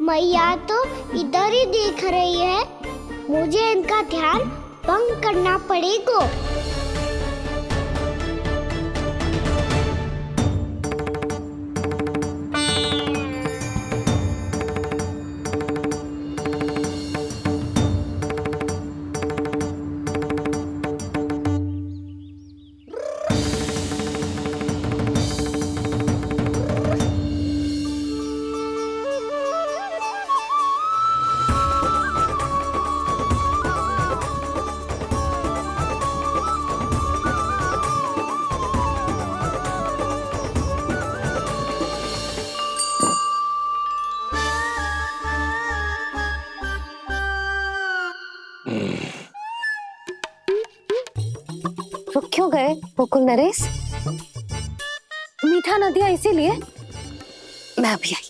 मैया तो इधर ही देख रही है, मुझे इनका ध्यान भंग करना पड़ेगा। रुक क्यों गए मुकुल नरेश? मीठा न दिया इसीलिए? मैं अभी आई।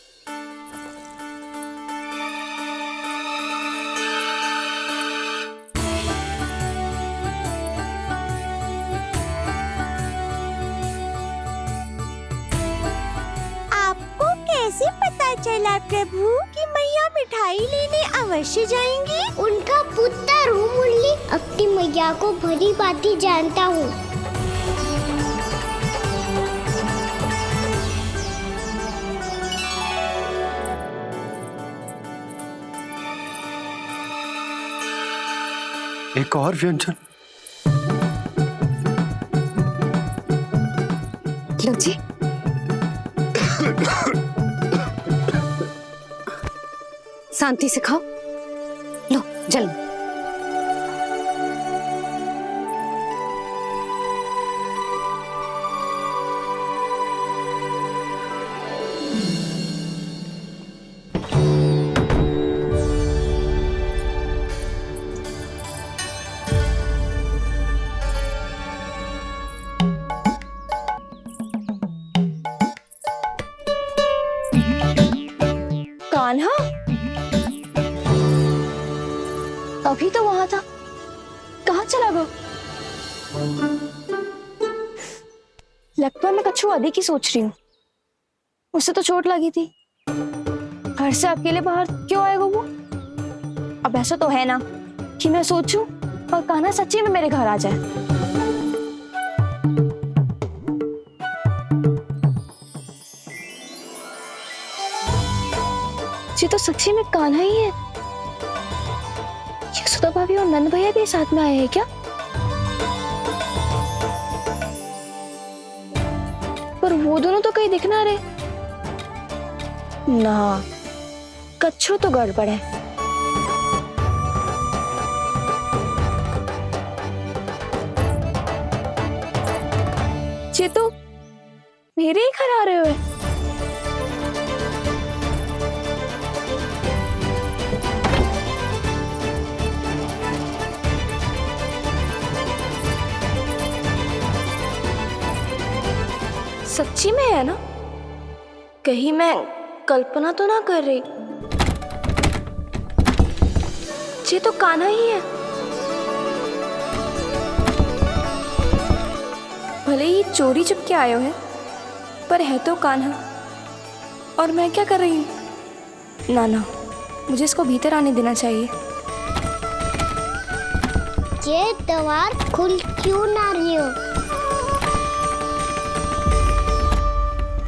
आपको कैसे पता चला प्रभु कि मैया मिठाई लेने अवश्य जाएंगी? उनका पुत्र हूँ मुरली, अपनी मैया को भली भांति जानता हूँ। एक और व्यंजन। लो जी। शांति से खाओ। लो जल। कान्हा अभी तो वहां था, कहाँ चला गया? लगता है मैं कच्छू आदि की सोच रही हूँ। उसे तो चोट लगी थी, घर से अकेले बाहर क्यों आएगा वो? अब ऐसा तो है ना कि मैं सोचूं और कान्हा सच्ची में मेरे घर आ जाए। ये तो सच्ची में कान्हा ही है। यशोदा भाभी और नंद भैया भी साथ में आए हैं क्या? पर वो दोनों तो कहीं दिख ना रहे। ना, कच्छू तो गड़बड़ है। ये तो मेरे ही घर आ रहे हुए। सच्ची में है ना? कहीं मैं कल्पना तो ना कर रही? ये तो कान्हा ही है। भले ही चोरी चुप के आए हो है, पर है तो कान्हा। और मैं क्या कर रही हूँ? ना ना, मुझे इसको भीतर आने देना चाहिए। ये द्वार खुल क्यों ना रही हो?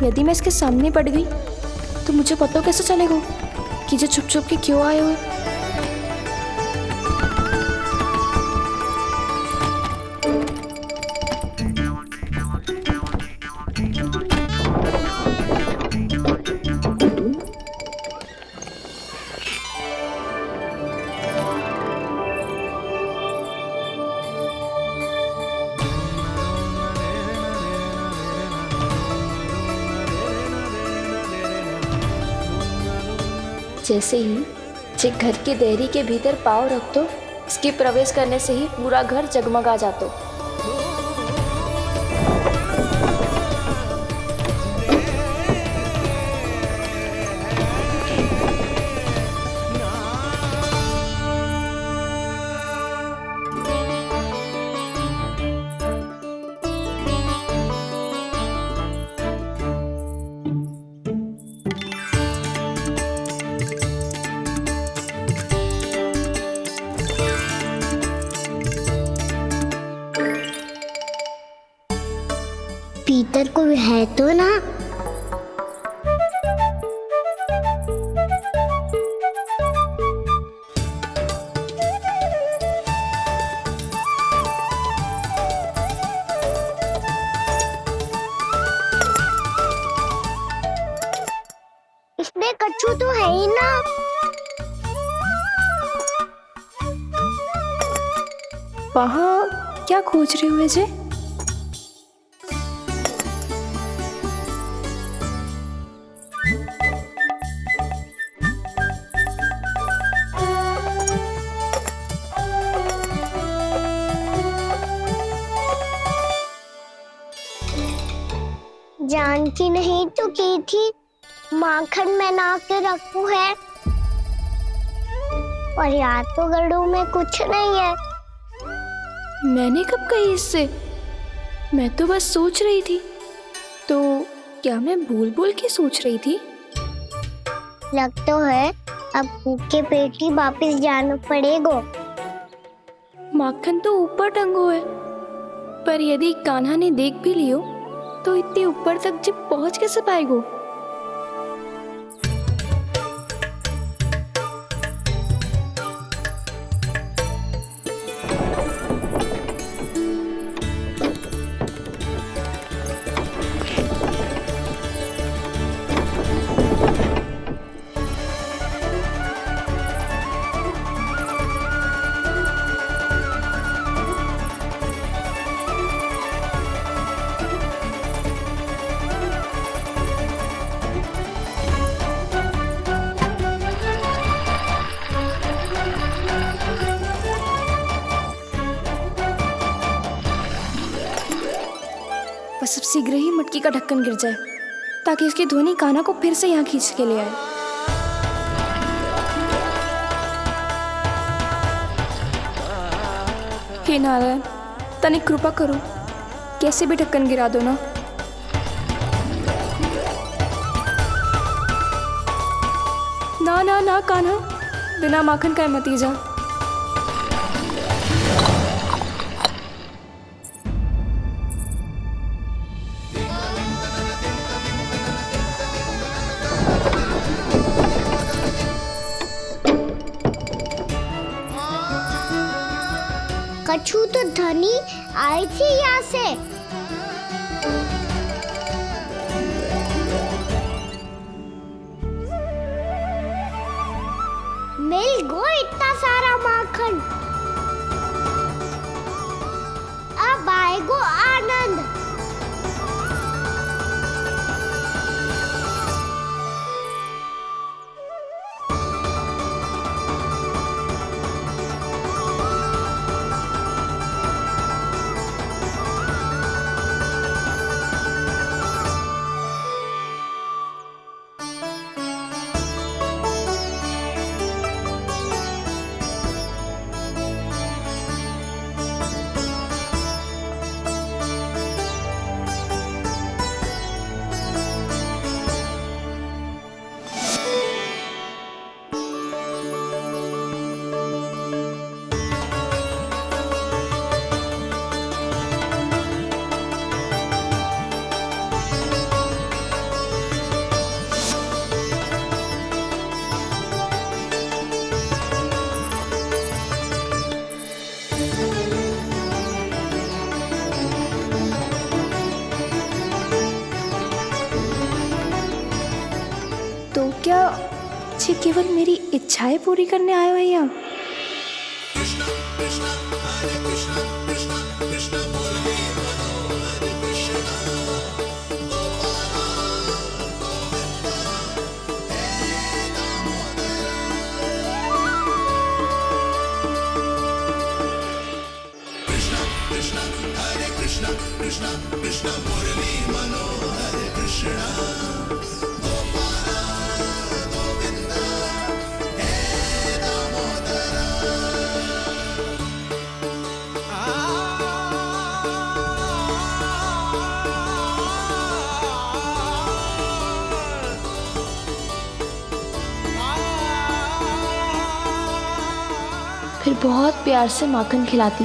यदि मैं इसके सामने पड़ गई तो मुझे पता कैसे चलेगा कि ये छुप छुप के क्यों आए हुए? जैसे ही जे घर के देहरी के भीतर पाँव रख दो, इसके प्रवेश करने से ही पूरा घर जगमगा जातो। भीतर कोई है तो ना। इसमें कच्छू तो है ही ना। वहाँ क्या खोज रहे हुए जे? जानकी नहीं तो की थी माखन में ना के रखू है, और यार तो गड़ू में कुछ नहीं है। मैंने कब कही इससे? मैं तो बस सोच रही थी। तो क्या मैं बोल बोल के सोच रही थी? लग तो है अब भूखे पेट ही वापिस जाना पड़ेगा। माखन तो ऊपर टंगो है, पर यदि कान्हा ने देख भी लियो तो इतने ऊपर तक जब पहुंच कैसे पाएगो? बस अब शीघ्र ही मटकी का ढक्कन गिर जाए ताकि उसकी ध्वनि कान्हा को फिर से यहाँ खींच के ले आए। हे नारायण, तनिक कृपा करो, कैसे भी ढक्कन गिरा दो ना। ना ना ना कान्हा, बिना माखन का मत ही जा। कच्छू तो धनी आई थी यहाँ से। मिल गो इतना सारा माखन, अब आएगो आनंद। तो क्या ये केवल मेरी इच्छाएं पूरी करने आए हो यहाँ? फिर बहुत प्यार से माखन खिलाती।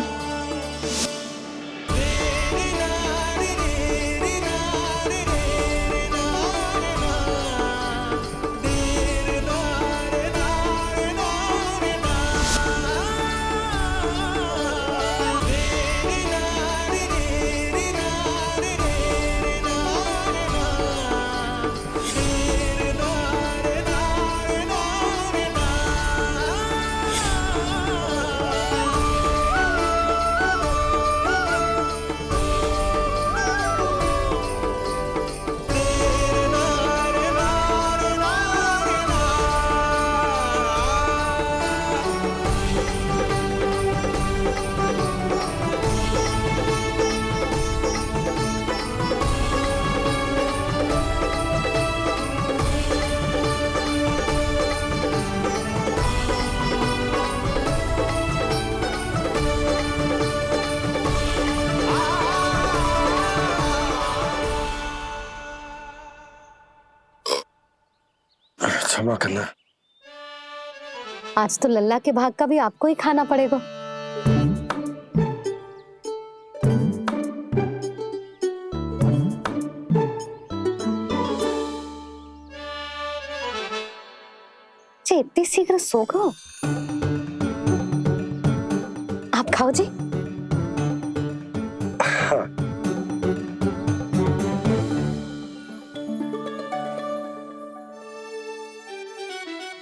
क्षमा करना। आज तो लल्ला के भाग का भी आपको ही खाना पड़ेगा। जी इतनी शीघ्र सो गो? आप खाओ जी। हाँ।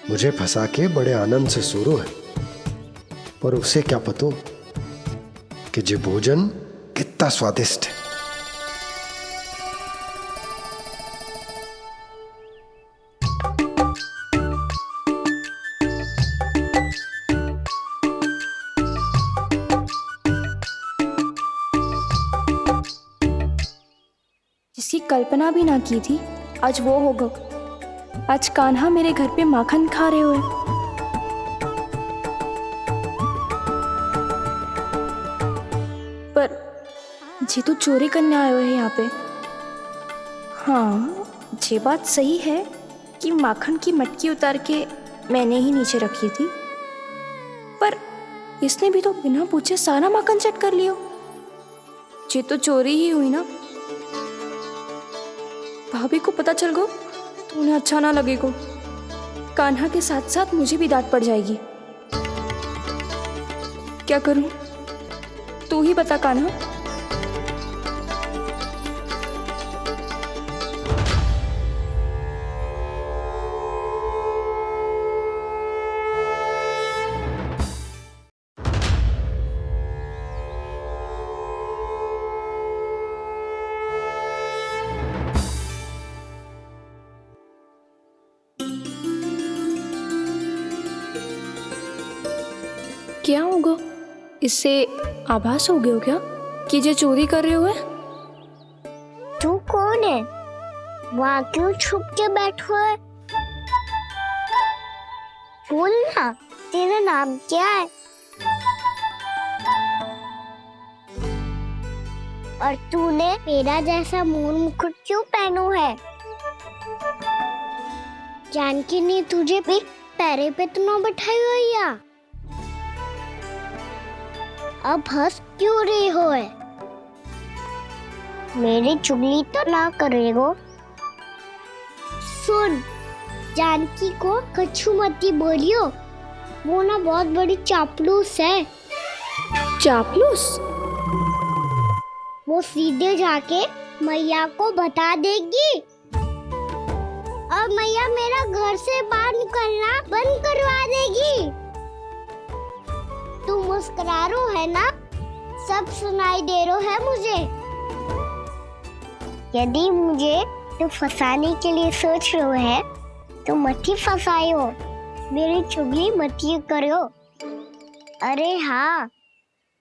मुझे फंसा के बड़े आनंद से सोरो है, पर उसे क्या पतो कि ये भोजन कितना स्वादिष्ट है। जिसकी कल्पना भी ना की थी आज वो होगा। आज कान्हा मेरे घर पे माखन खा रहे हुए। पर जी तो चोरी करने आए हुए हैं यहाँ पे। हाँ, ये बात सही है कि माखन की मटकी उतार के मैंने ही नीचे रखी थी, पर इसने भी तो बिना पूछे सारा माखन चट कर लिया। ये तो चोरी ही हुई ना। भाभी को पता चल गो तो उन्हें अच्छा ना लगेगा। कान्हा के साथ साथ मुझे भी डांट पड़ जाएगी। क्या करूं? तू ही बता कान्हा। क्या होगा? इससे आभास हो गया हो क्या कि ये चोरी कर रहे हुए? तू कौन है? वहाँ क्यों छुप के बैठो है? बोल ना, तेरा नाम क्या है? और तूने मेरा जैसा मोर मुकुट क्यों पहनो है? जानकी ने तुझे भी पैरे पे तो ना बैठाई हुई है। अब हंस क्यों रही हो है? मेरी चुगली तो ना करेगो। सुन, जानकी को कछु मती बोलियो, वो ना बहुत बड़ी चापलूस है। चापलूस? वो सीधे जाके मैया को बता देगी और मैया मेरा घर से बाहर निकलना बंद करवा देगी। तू मुस्कुरा रो है ना? सब सुनाई दे रो है मुझे। यदि मुझे तो फंसाने के लिए सोच रहे हो है तो मत ही फंसायो, मेरी चुगली मत ही करो। अरे हाँ,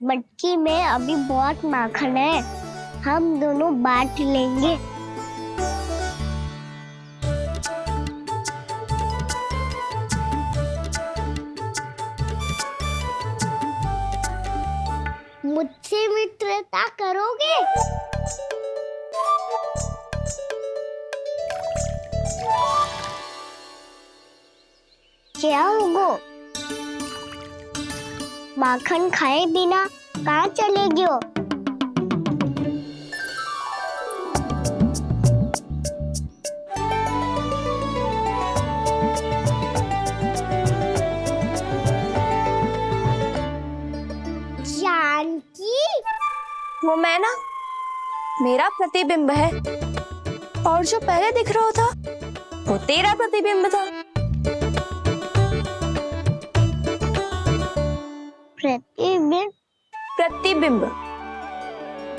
मटकी में अभी बहुत माखन है, हम दोनों बांट लेंगे। मुझसे मित्रता करोगे? क्या होगो? माखन खाए बिना कहाँ चलेगी हो? जानकी? वो मैं ना, मेरा प्रतिबिंब है, और जो पहले दिख रहा था वो तेरा प्रतिबिंब था। प्रतिबिंब? प्रतिबिंब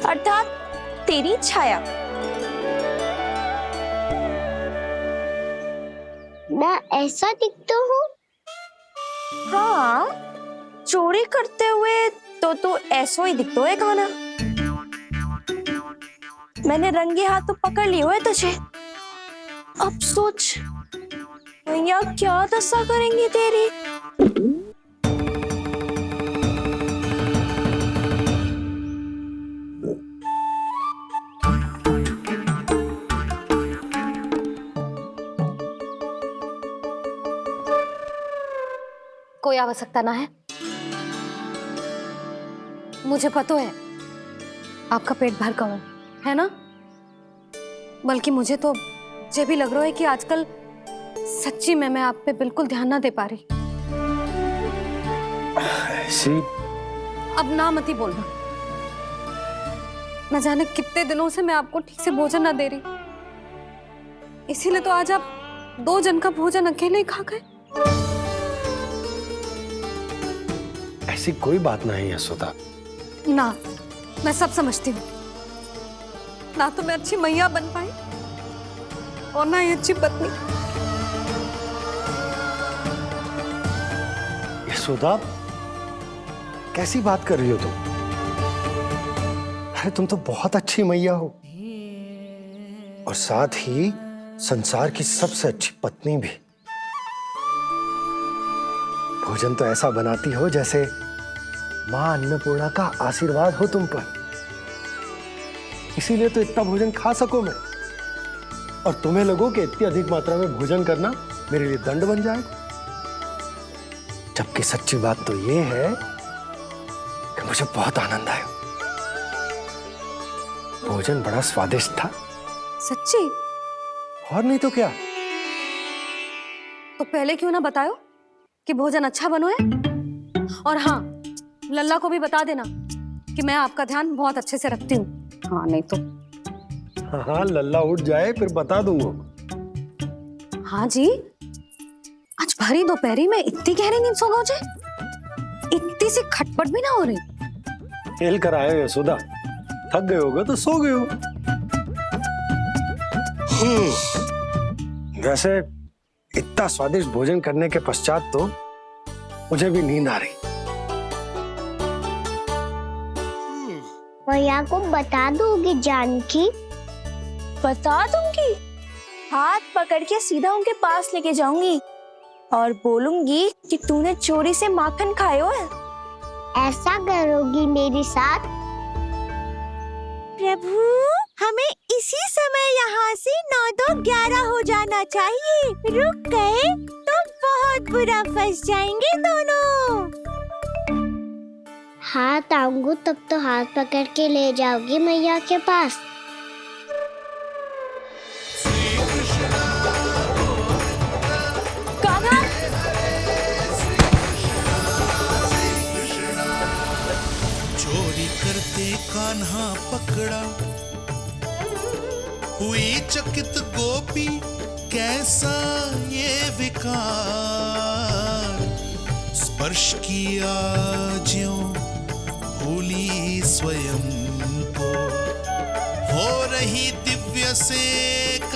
अर्थात तेरी छाया। मैं ऐसा दिखता हूँ? हाँ, चोरी करते हुए तो तू ऐसा ही दिखता है कान्हा। मैंने रंगे हाथ तो पकड़ लिए हुए तुझे। अब सोच भैया क्या दशा करेंगी तेरी। कोई आवश्यकता ना है। मुझे पता है आपका पेट भर गया है ना, बल्कि मुझे तो ये भी लग रहा है कि आजकल सच्ची में मैं आप पे बिल्कुल ध्यान ना दे पा रही। ऐसी अब ना मत ही बोलना। न जाने कितने दिनों से मैं आपको ठीक से भोजन ना दे रही, इसीलिए तो आज आप 2 जन का भोजन अकेले ही खा गए। ऐसी कोई बात नहीं यशोदा। ना, मैं सब समझती हूँ। ना तो मैं अच्छी मैया बन पाई और ना ही अच्छी पत्नी। यशोदा, कैसी बात कर रही हो तुम? अरे तुम तो बहुत अच्छी मैया हो और साथ ही संसार की सबसे अच्छी पत्नी भी। भोजन तो ऐसा बनाती हो जैसे मां अन्नपूर्णा का आशीर्वाद हो तुम पर। इसीलिए तो इतना भोजन खा सको मैं, और तुम्हें लगो कि इतनी अधिक मात्रा में भोजन करना मेरे लिए दंड बन जाएगा। जबकि सच्ची बात तो ये है कि मुझे बहुत आनंद आया। भोजन बड़ा स्वादिष्ट था। सच्ची? और नहीं तो क्या। तो पहले क्यों ना बतायो कि भोजन अच्छा बनो है। और हाँ, लल्ला को भी बता देना कि मैं आपका ध्यान बहुत अच्छे से रखती हूँ। हाँ नहीं तो। हाँ, लल्ला उठ जाए फिर बता दूंगा। हाँ जी, आज भरी दोपहरी में इतनी गहरी नींद सो गए मुझे, इतनी सी खटपट भी ना हो रही। खेल कर आए हो यशोदा, थक गए होगे तो सो गए हो। वैसे इतना स्वादिष्ट भोजन करने के पश्चात तो मुझे भी नींद आ रही। मैया को बता दोगी जानकी? बता दूंगी। हाथ पकड़ के सीधा उनके पास लेके जाऊंगी और बोलूंगी कि तूने चोरी से माखन खायो है। ऐसा करोगी मेरे साथ? प्रभु, हमें इसी समय यहाँ से 9-2-11 हो जाना चाहिए। रुक गए तो बहुत बुरा फंस जाएंगे दोनों। हाथ आऊंगी तब तो हाथ पकड़ के ले जाओगी मैया के पास। चोरी करते कान्हा पकड़ा, हुई चकित गोपी कैसा ये विकार। स्पर्श किया ज्यों भूली स्वयं को, हो रही दिव्य से काकार,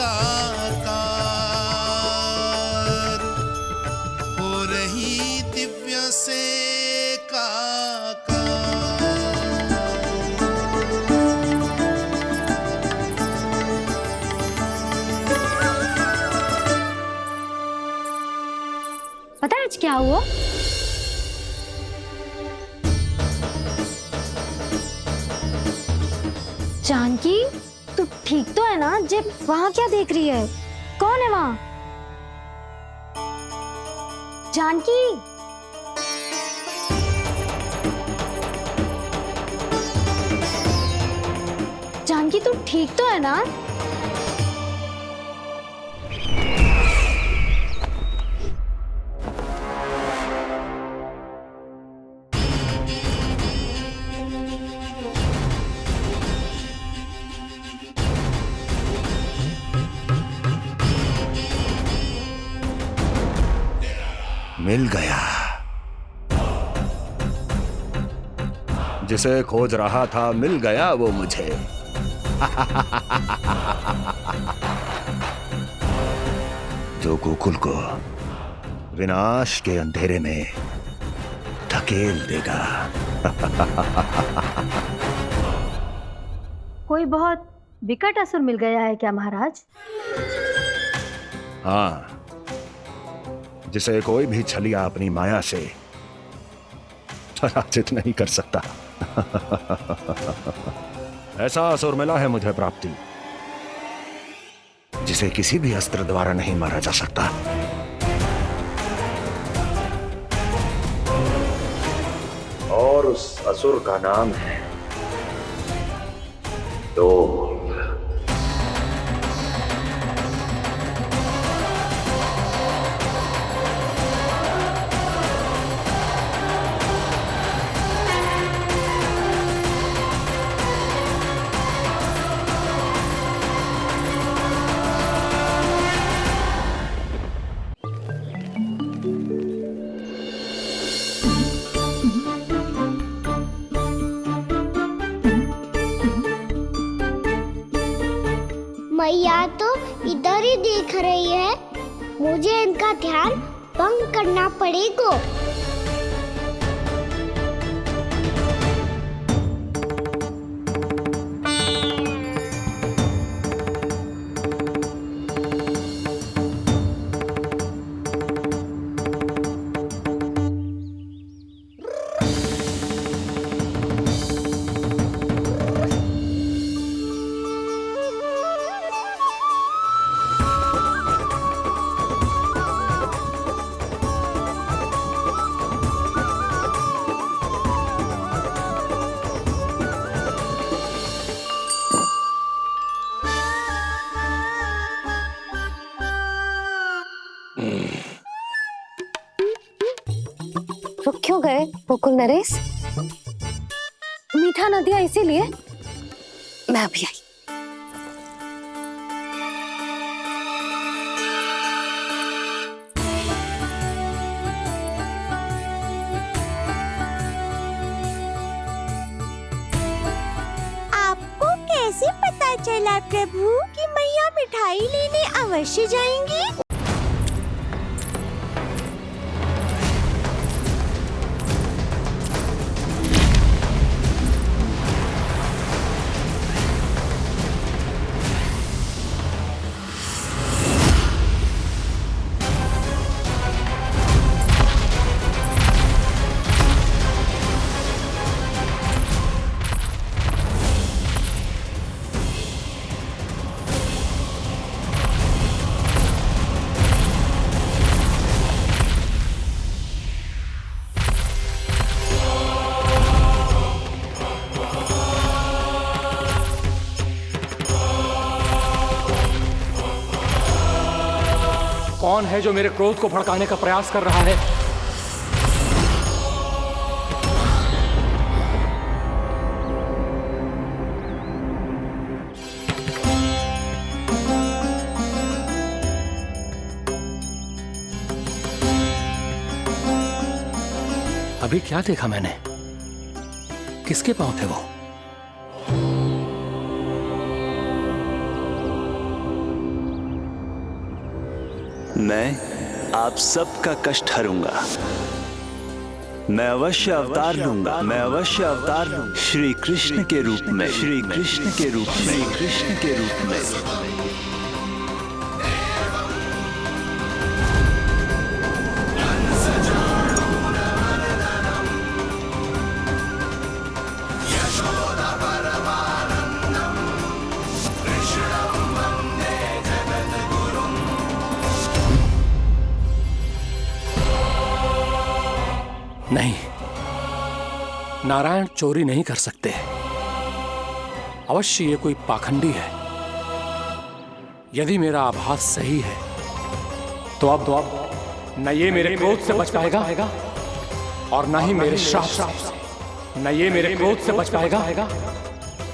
हो रही दिव्य से काकार। पता है आज क्या हुआ? जानकी, तू ठीक तो है ना? जे वहाँ क्या देख रही है? कौन है वहाँ? जानकी, जानकी तू ठीक तो है ना? मिल गया। जिसे खोज रहा था मिल गया वो मुझे। जो गोकुल को विनाश के अंधेरे में धकेल देगा। कोई बहुत विकट असुर मिल गया है क्या महाराज? हाँ, जिसे कोई भी छलिया अपनी माया से पराजित नहीं कर सकता। ऐसा असुर मिला है मुझे प्राप्ति, जिसे किसी भी अस्त्र द्वारा नहीं मारा जा सकता। उस असुर का नाम है लोभ। मैया तो इधर ही देख रही है, मुझे इनका ध्यान भंग करना पड़ेगा। रुक क्यों गए गोकुल नरेश? मीठा न दिया इसीलिए? मैं अभी आई। आपको कैसे पता चला प्रभु कि मैया मिठाई लेने अवश्य जाएंगी? कौन है जो मेरे क्रोध को भड़काने का प्रयास कर रहा है? अभी क्या देखा मैंने? किसके पांव थे वो? मैं आप सबका कष्ट हरूंगा। मैं अवश्य अवतार लूंगा। मैं अवश्य अवतार लूंगा। श्री कृष्ण के रूप में। श्री कृष्ण के रूप में। श्री कृष्ण के रूप में। नहीं, नारायण चोरी नहीं कर सकते। अवश्य ये कोई पाखंडी है। यदि मेरा आभास सही है तो अब न ये मेरे क्रोध से बच पाएगा और न ही मेरे श्राप से। न ये मेरे क्रोध से बच पाएगा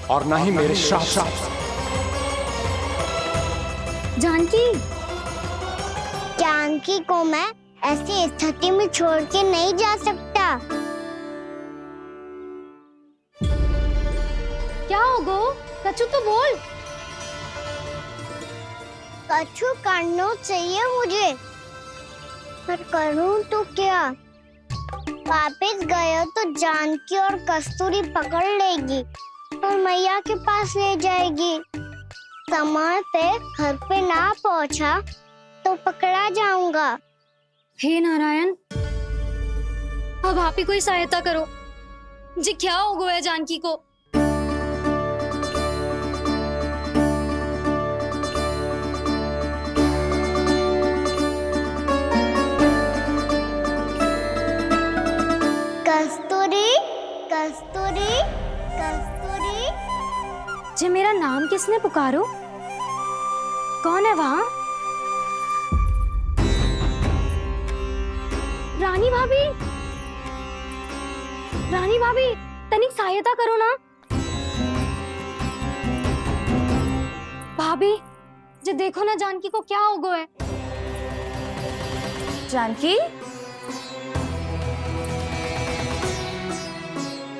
और न ही मेरे श्राप से। जानकी, जानकी को मैं ऐसी स्थिति में छोड़ के नहीं जा सकता। क्या हो गो? कछु तो बोल। कछु करना चाहिए मुझे, पर करूं तो क्या? वापस गया तो जानकी और कस्तूरी पकड़ लेगी और मैया के पास ले जाएगी। समय पे घर पे ना पहुंचा तो पकड़ा जाऊंगा। हे नारायण, अब आप ही कोई सहायता करो जी। क्या हो गया जानकी को? कस्तूरी, कस्तूरी, कस्तूरी। जी मेरा नाम किसने पुकारो? कौन है वहां? रानी भाभी, रानी भाभी, तनिक सहायता करो ना। भाभी, जे देखो ना जानकी को क्या हो गया है। जानकी,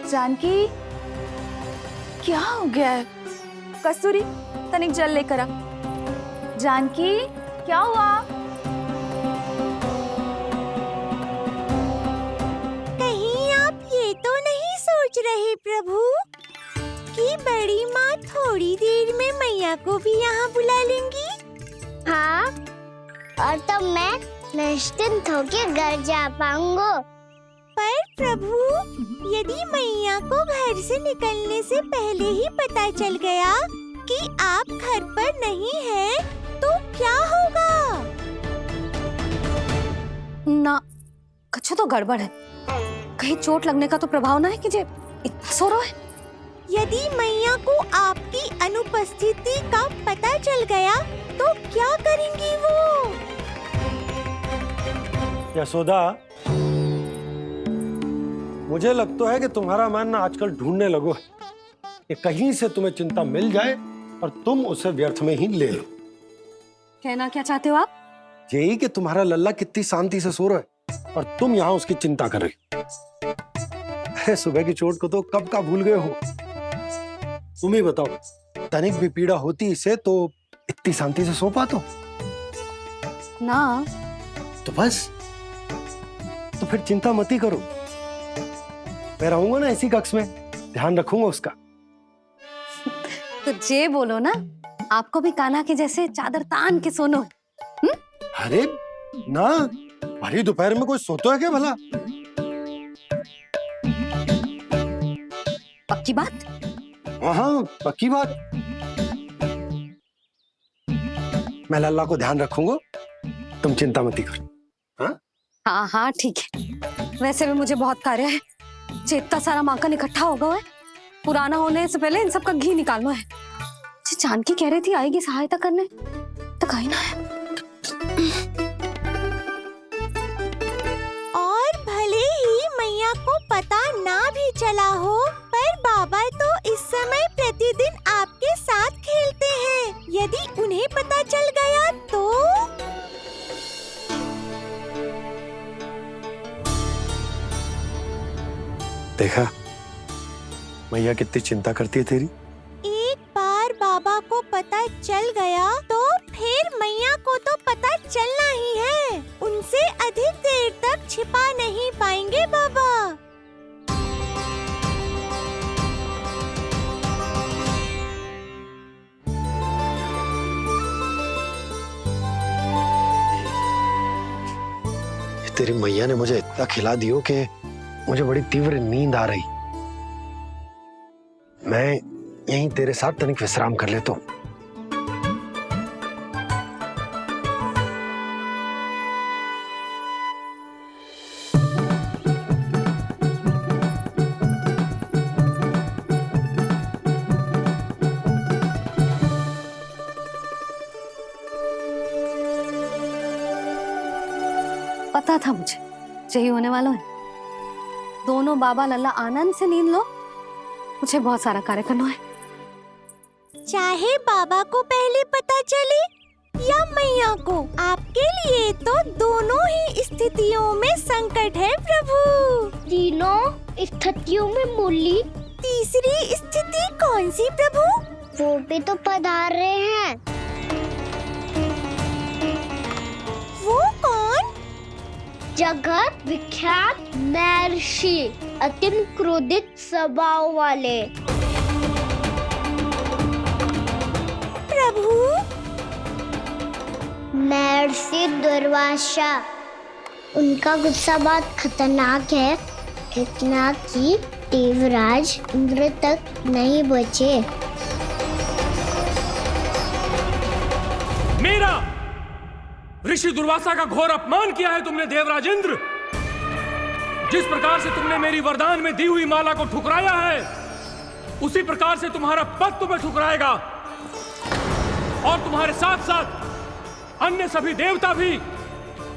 जानकी, क्या हो गया है? कस्तूरी, तनिक जल लेकर आ। जानकी, क्या हुआ? कहीं आप ये तो नहीं सोच रहे प्रभु कि बड़ी माँ थोड़ी देर में मैया को भी यहाँ बुला लेंगी? हाँ, और तब मैं निश्चिंत होके घर जा पाऊंगा। पर प्रभु, यदि मैया को घर से निकलने से पहले ही पता चल गया कि आप घर पर नहीं हैं, तो क्या होगा? ना, कछु तो गड़बड़ है। कहीं चोट लगने का तो प्रभाव ना है कि जे इतना सो रहा है। यदि मैया को आपकी अनुपस्थिति का पता चल गया, तो क्या करेंगी वो? यशोदा, मुझे लगता है कि तुम्हारा मन आजकल ढूंढने लगो है कि कहीं से तुम्हें चिंता मिल जाए और तुम उसे व्यर्थ में ही ले लो। कहना क्या चाहते हो आप? यही कि तुम्हारा लल्ला कितनी शांति से सो रहा है और तुम यहाँ उसकी चिंता कर रही हो। सुबह की चोट को तो कब का भूल गए हो। तुम ही बताओ, तनिक भी पीड़ा होती इसे तो इतनी शांति से सो पाते हो? ना। तो बस, तो फिर चिंता मत ही करो। मैं रहूंगा ना इसी कक्ष में, ध्यान रखूंगा उसका। तो जे बोलो ना, आपको भी कान्हा के जैसे चादर तान के सोनो है। अरे ना, भरी दोपहर में कोई सोता है क्या भला? पक्की बात? हाँ, पक्की बात। मैं लल्ला को ध्यान रखूंगा, तुम चिंता मत करो। हाँ हाँ हाँ, ठीक है। वैसे भी मुझे बहुत कार्य है। इतना सारा माखन इकट्ठा होगा है, पुराना होने से पहले इन सब का घी निकालना है। जानकी कह रही थी आएगी सहायता करने, तो कहीं ना है। और भले ही मैया को पता ना भी चला हो, पर बाबा तो इस समय प्रतिदिन आपके साथ खेलते हैं। यदि उन्हें पता चल गया तो? देखा मैया कितनी चिंता करती है तेरी। एक बार बाबा को पता चल गया तो फिर मैया को तो पता चलना ही है। उनसे अधिक देर तक छिपा नहीं पाएंगे बाबा। तेरी मैया ने मुझे इतना खिला दियो कि मुझे बड़ी तीव्र नींद आ रही। मैं यहीं तेरे साथ तनिक विश्राम कर लेता हूँ। पता था मुझे यही होने वाला है। दोनों बाबा लल्ला आनंद से नींद लो, मुझे बहुत सारा कार्य करना है। चाहे बाबा को पहले पता चले या मैया को, आपके लिए तो दोनों ही स्थितियों में संकट है प्रभु। तीनों स्थितियों में मूली, तीसरी स्थिति कौन सी प्रभु? वो भी तो पधार रहे हैं। वो कौन? जगत विख्यात महर्षि, अत्यंत क्रोधित स्वभाव वाले। प्रभु, महर्षि दुर्वासा। उनका गुस्सा बहुत खतरनाक है, इतना कि देवराज इंद्र तक नहीं बचे। मेरा ऋषि दुर्वासा का घोर अपमान किया है तुमने देवराज इंद्र। जिस प्रकार से तुमने मेरी वरदान में दी हुई माला को ठुकराया है, उसी प्रकार से तुम्हारा पद तुम्हें ठुकराएगा और तुम्हारे साथ साथ अन्य सभी देवता भी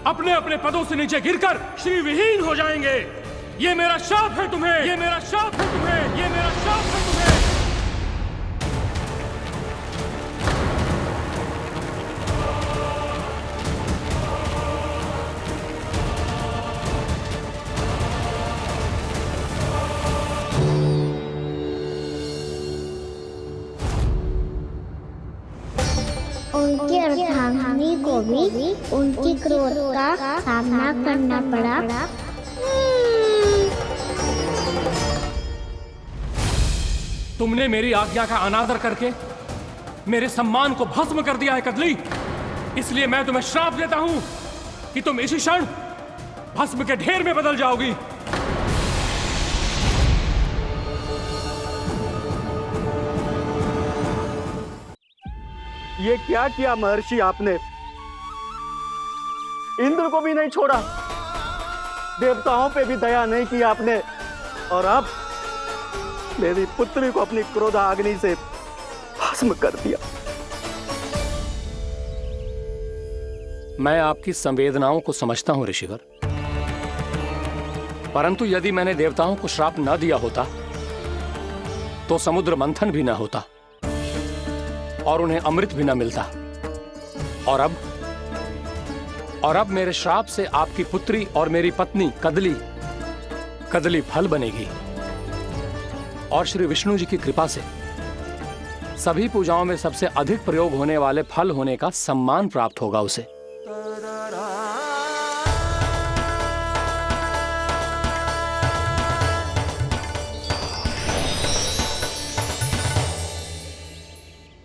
अपने अपने पदों से नीचे गिरकर श्री विहीन हो जाएंगे। ये मेरा शाप है तुम्हें, ये मेरा शाप है तुम्हें, ये मेरा शाप है तुम्हें। उनकी अर्धांगिनी को भी उनकी क्रोध का सामना करना पड़ा। तुमने मेरी आज्ञा का अनादर करके मेरे सम्मान को भस्म कर दिया है कदली, इसलिए मैं तुम्हें श्राप देता हूं कि तुम इसी क्षण भस्म के ढेर में बदल जाओगी। ये क्या किया महर्षि आपने? इंद्र को भी नहीं छोड़ा, देवताओं पे भी दया नहीं की आपने, और अब मेरी पुत्री को अपनी क्रोधाग्नि से भस्म कर दिया। मैं आपकी संवेदनाओं को समझता हूं ऋषिवर, परंतु यदि मैंने देवताओं को श्राप न दिया होता तो समुद्र मंथन भी न होता और उन्हें अमृत भी न मिलता। और अब मेरे श्राप से आपकी पुत्री और मेरी पत्नी कदली फल बनेगी, और श्री विष्णु जी की कृपा से सभी पूजाओं में सबसे अधिक प्रयोग होने वाले फल होने का सम्मान प्राप्त होगा उसे।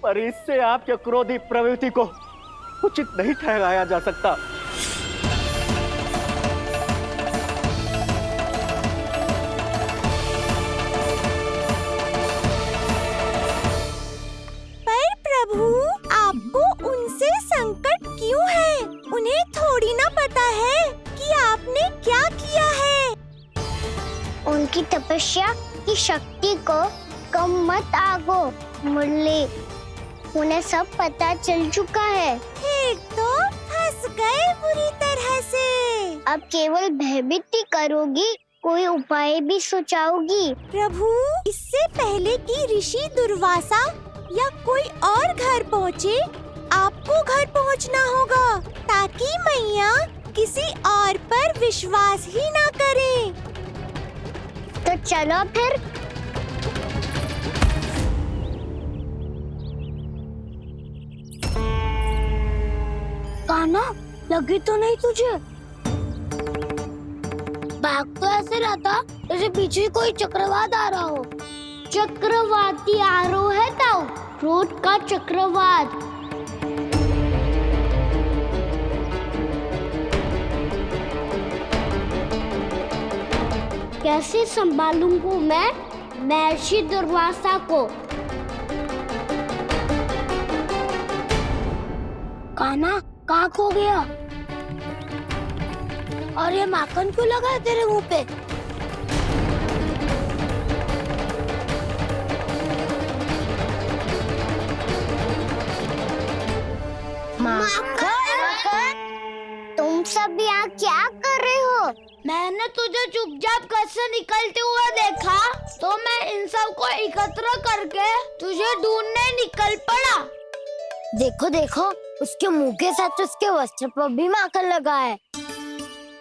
पर इससे आपके क्रोधी प्रवृत्ति को उचित नहीं ठहराया जा सकता। पर प्रभु, आपको उनसे संकट क्यों है? उन्हें थोड़ी ना पता है कि आपने क्या किया है। उनकी तपस्या की शक्ति को कम मत आगो मुरली, उन्हें सब पता चल चुका है। फिर तो फंस गए बुरी तरह से। अब केवल भयभीत ही करोगी, कोई उपाय भी सोचाओगी? प्रभु, इससे पहले कि ऋषि दुर्वासा या कोई और घर पहुँचे, आपको घर पहुँचना होगा, ताकि मैया किसी और पर विश्वास ही ना करे। तो चलो फिर। कान्हा, लगी तो नहीं तुझे? भाग तो ऐसे रहा था जैसे पीछे कोई चक्रवात आ रहा हो। चक्रवाती आरोह है ताऊ, क्रोध का चक्रवात। कैसे संभालूंगा मैं महर्षि दुर्वासा को? कान्हा, कहाँ खो गया? और ये माखन क्यों लगा है तेरे मुंह पे? माखन? तुम सब यहाँ क्या कर रहे हो? मैंने तुझे चुपचाप घर से निकलते हुए देखा, तो मैं इन सब को एकत्र करके तुझे ढूंढने निकल पड़ा। देखो देखो, उसके मुंह के साथ उसके वस्त्र पर भी माखन लगा है।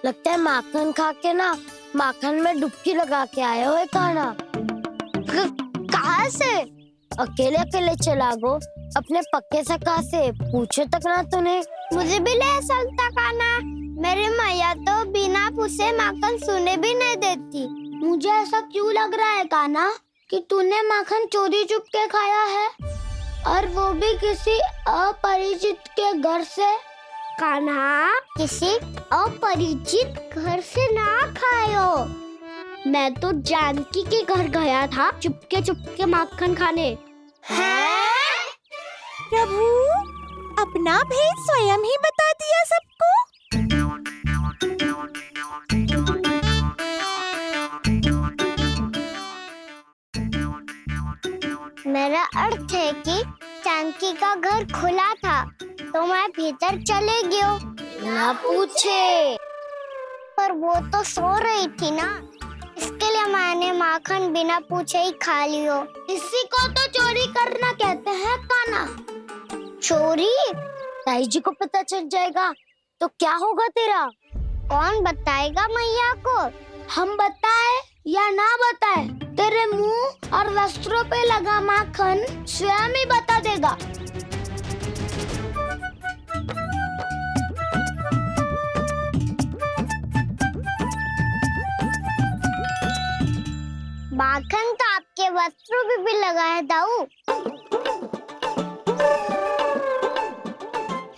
लगता है माखन खा के ना माखन में डुबकी लगा के आए हो कान्हा। कहाँ से? अकेले अकेले चला गो, अपने पक्के सखा से पूछो तक ना तूने। मुझे भी ले चलता कान्हा, मेरी मैया तो बिना पूछे माखन सुने भी नहीं देती। मुझे ऐसा क्यों लग रहा है कान्हा कि तूने माखन चोरी चुप के खाया है, और वो भी किसी अपरिचित के घर से? कान्हा, किसी अपरिचित घर से ना खायो। मैं तो जानकी के घर गया था चुपके माखन खाने। हैं? प्रभु, अपना भेद स्वयं ही बता दिया सबको। मेरा अर्थ है कि टंकी का घर खुला था तो मैं भीतर चले गयो। ना पूछे। पर वो तो सो रही थी ना, इसके लिए मैंने माखन बिना पूछे ही खा लियो। इसी को तो चोरी करना कहते हैं कान्हा। चोरी? ताई जी को पता चल जाएगा तो क्या होगा तेरा? कौन बताएगा मैया को? हम बताए या ना बताए, तेरे मुंह और वस्त्रों पे लगा माखन स्वयं ही बता देगा। माखन तो आपके वस्त्रों पे भी लगा है दाऊ।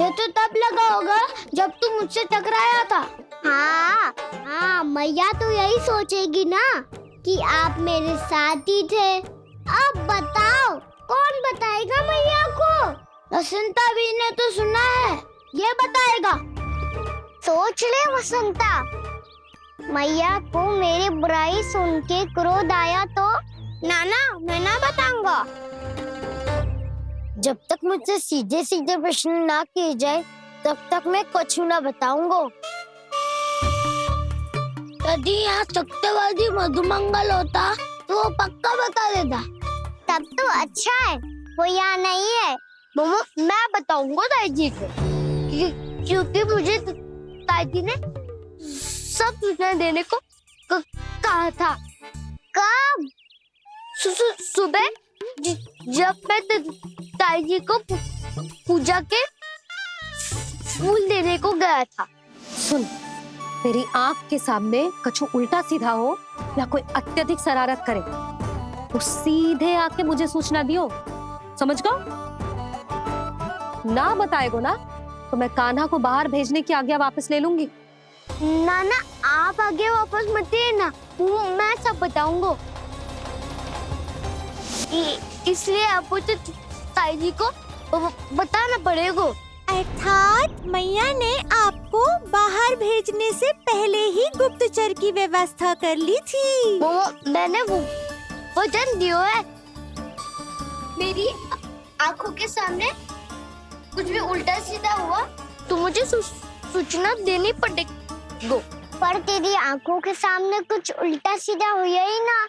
ये तो तब लगा होगा जब तू मुझसे टकराया था। हाँ, मैया तो यही सोचेगी ना कि आप मेरे साथ ही थे। अब बताओ कौन बताएगा मैया को? वसंता भी ने तो सुना है, ये बताएगा। सोच ले वसंता, मैया को मेरी बुराई सुन के क्रोध आया तो नाना मैं ना बताऊंगा। जब तक मुझसे सीधे सीधे प्रश्न ना किए जाए तब तक मैं कुछ ना बताऊंगा। यदि यहाँ सत्यवादी मधुमंगल होता तो वो पक्का बता देता। तब तो अच्छा है वो यहाँ नहीं है। मैं बताऊंगा ताई जी को, क्योंकि मुझे ताई जी ने सब सूचना देने को कहा था। कब? सुबह जब मैं ताई जी को पूजा के फूल देने को गया था। सुन, तेरी आंख के सामने कछु उल्टा सीधा हो या कोई अत्यधिक शरारत करे तो सीधे आके मुझे सूचना दियो, समझ गो? ना बताएगो ना तो मैं कान्हा को बाहर भेजने की आज्ञा वापस ले लूंगी। नाना आप आगे वापस मत देना, मैं सब बताऊंगा। इसलिए आपको तो ताई जी को बताना पड़ेगा। अर्थात मैया ने आपको बाहर भेजने से पहले ही गुप्तचर की व्यवस्था कर ली थी। मैंने वचन दिया है। मेरी आंखों के सामने कुछ भी उल्टा सीधा हुआ तो मुझे सूचना देनी पड़ेगी। पर तेरी आंखों के सामने कुछ उल्टा सीधा हुआ ही ना,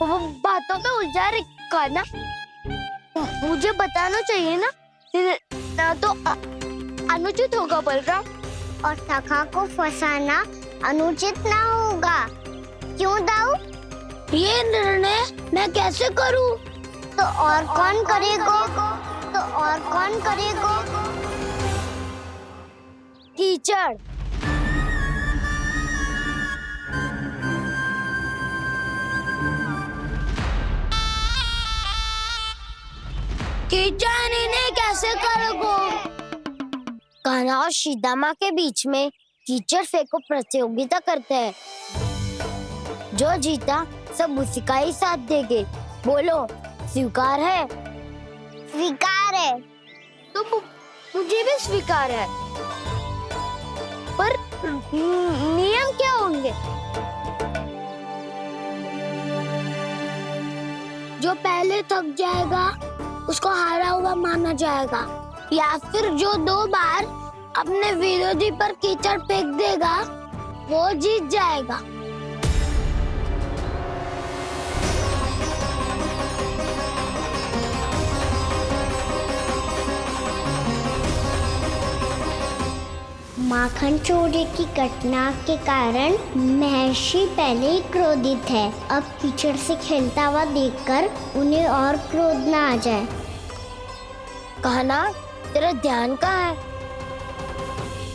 वो बातों का उलझा रखा ना, मुझे बताना चाहिए ना तो अनुचित होगा बलराम। और सखा को फंसाना अनुचित ना होगा, क्यों दाऊ? ये निर्णय मैं कैसे करूं? तो और कौन करेगा? कीचड़। कीचड़ इन्हें कैसे करोगे? कान्हा और सीता माँ के बीच में कीचड़ फेंको प्रतियोगिता करते हैं। जो जीता सब उसी का ही साथ देंगे। बोलो स्वीकार है? स्वीकार है। तो मुझे भी स्वीकार है। पर नियम क्या होंगे? जो पहले थक जाएगा उसको हारा हुआ माना जाएगा, या फिर जो 2 बार अपने विरोधी पर कीचड़ फेंक देगा वो जीत जाएगा। माखन चोरी की घटना के कारण महर्षि पहले ही क्रोधित है। अब कीचड़ से खेलता हुआ देखकर उन्हें और क्रोध न आ जाए। कहना तेरा ध्यान कहाँ है?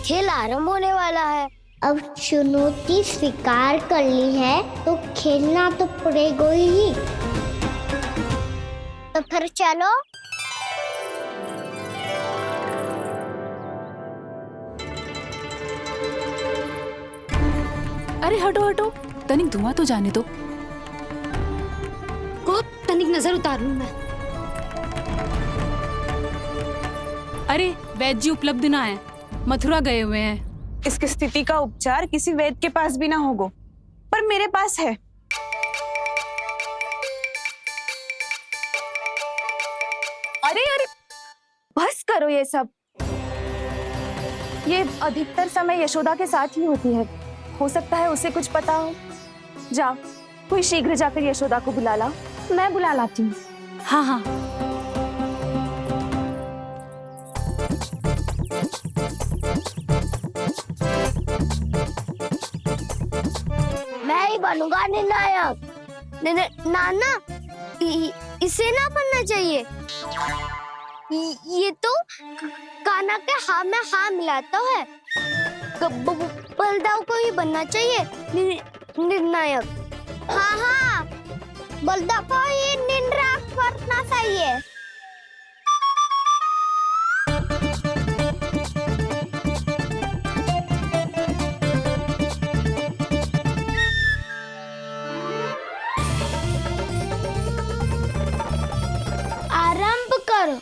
खेल आरंभ होने वाला है। अब चुनौती स्वीकार कर ली है तो खेलना तो पड़ेगा ही। तो फिर चलो। अरे हटो हटो, तनिक धुआं तो जाने दो। को तनिक नजर उतार लूं मैं। अरे वैद्य जी उपलब्ध ना है, मथुरा गए हुए हैं। इसकी स्थिति का उपचार किसी वैद्य के पास भी ना होगा, पर मेरे पास है। अरे अरे बस करो ये सब। ये अधिकतर समय यशोदा के साथ ही होती है। हो सकता है उसे कुछ पता हो। जा, कोई शीघ्र जाकर यशोदा को बुला ला। मैं बुला लाती हूँ। हाँ हाँ। मैं ही बनूंगा निर्णायक। नाना, इसे ना बनना चाहिए। ये तो कान्हा के हाँ में हाँ मिलाता है। बलदाव को ही बनना चाहिए निर्णायक। हाँ हाँ, बलदाव को ही निर्णायक बनना चाहिए। आरंभ करो।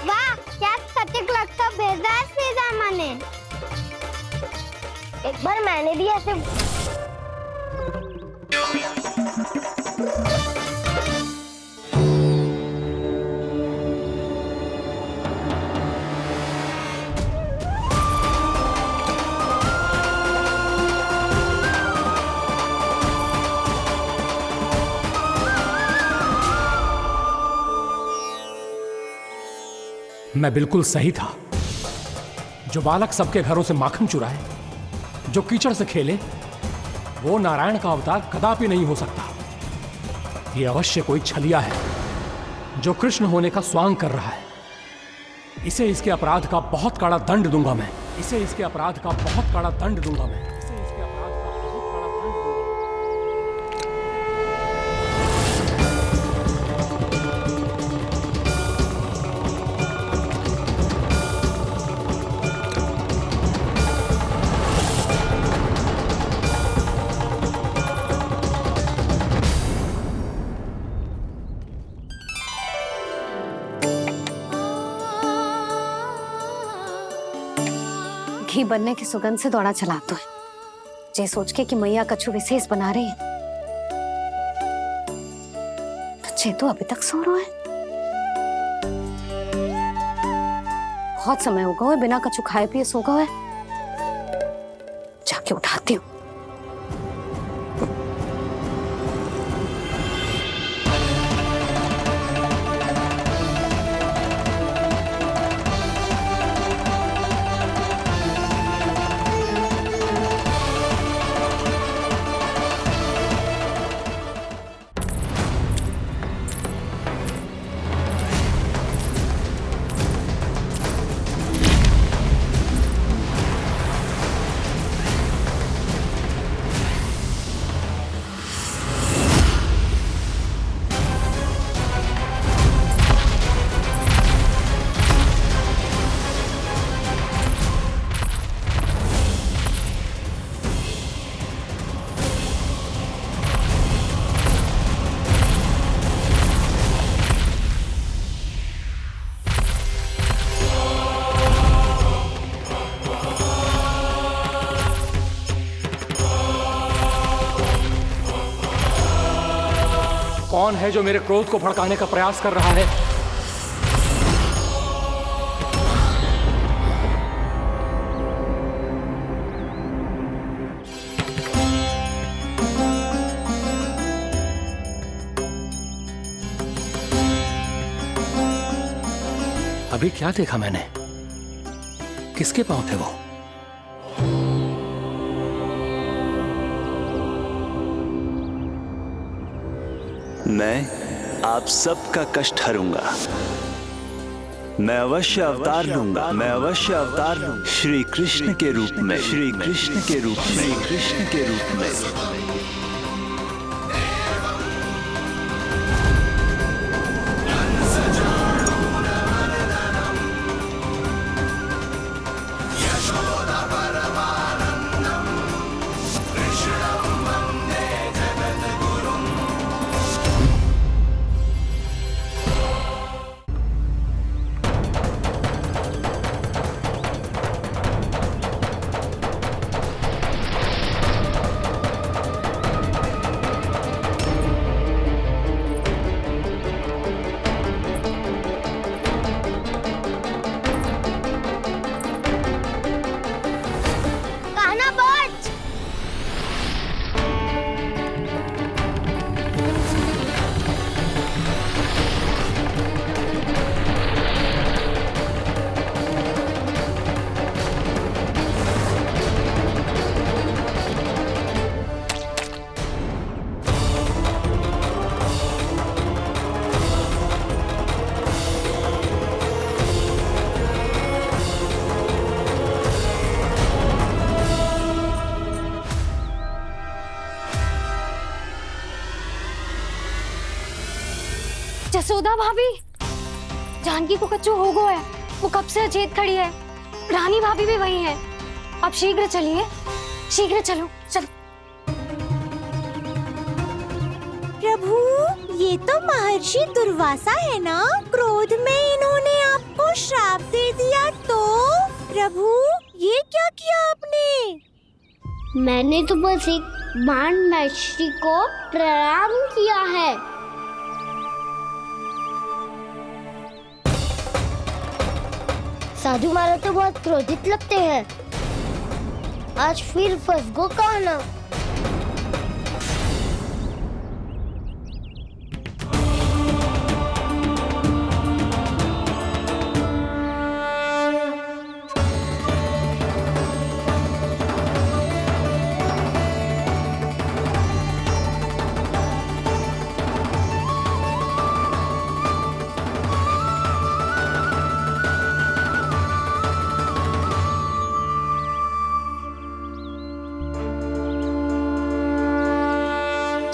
वाह, क्या सटीक लगता भेजा है सीधा मैंने। एक बार मैंने भी ऐसे मैं बिल्कुल सही था। जो बालक सबके घरों से माखन चुराए, जो कीचड़ से खेले, वो नारायण का अवतार कदापि नहीं हो सकता। ये अवश्य कोई छलिया है जो कृष्ण होने का स्वांग कर रहा है। इसे इसके अपराध का बहुत कड़ा दंड दूंगा मैं। इसे इसके अपराध का बहुत कड़ा दंड दूंगा मैं। इसे इसके अपराध का बहुत कड़ा दंड दूंगा। घी बनने की सुगंध से दौड़ा चला तो है, जे सोच के कि मैया कछु विशेष बना रही है। तो चेतु अभी तक सो रहा है। बहुत समय हो गया है, बिना कछु खाए पिए सो गया है। जाके उठाती हूँ। कौन है जो मेरे क्रोध को भड़काने का प्रयास कर रहा है? अभी क्या देखा मैंने? किसके पांव थे वो? मैं आप सबका कष्ट हरूंगा। मैं अवश्य अवतार लूंगा। मैं अवश्य अवतार लूंगा। श्री कृष्ण के रूप में। श्री कृष्ण के रूप में। श्री कृष्ण के रूप में। यशोदा भाभी, जानकी को कच्चू हो गो है, वो कब से अचेत खड़ी है। रानी भाभी भी वही है। आप शीघ्र चलिए, शीघ्र चलो चलो। प्रभु, ये तो महर्षि दुर्वासा है ना? क्रोध में इन्होंने आपको श्राप दे दिया तो? प्रभु, ये क्या किया आपने? मैंने तो बस एक बाण महर्षि को प्रणाम किया है। साधु महाराज तो बहुत क्रोधित लगते हैं। आज फिर फंस गो कहना।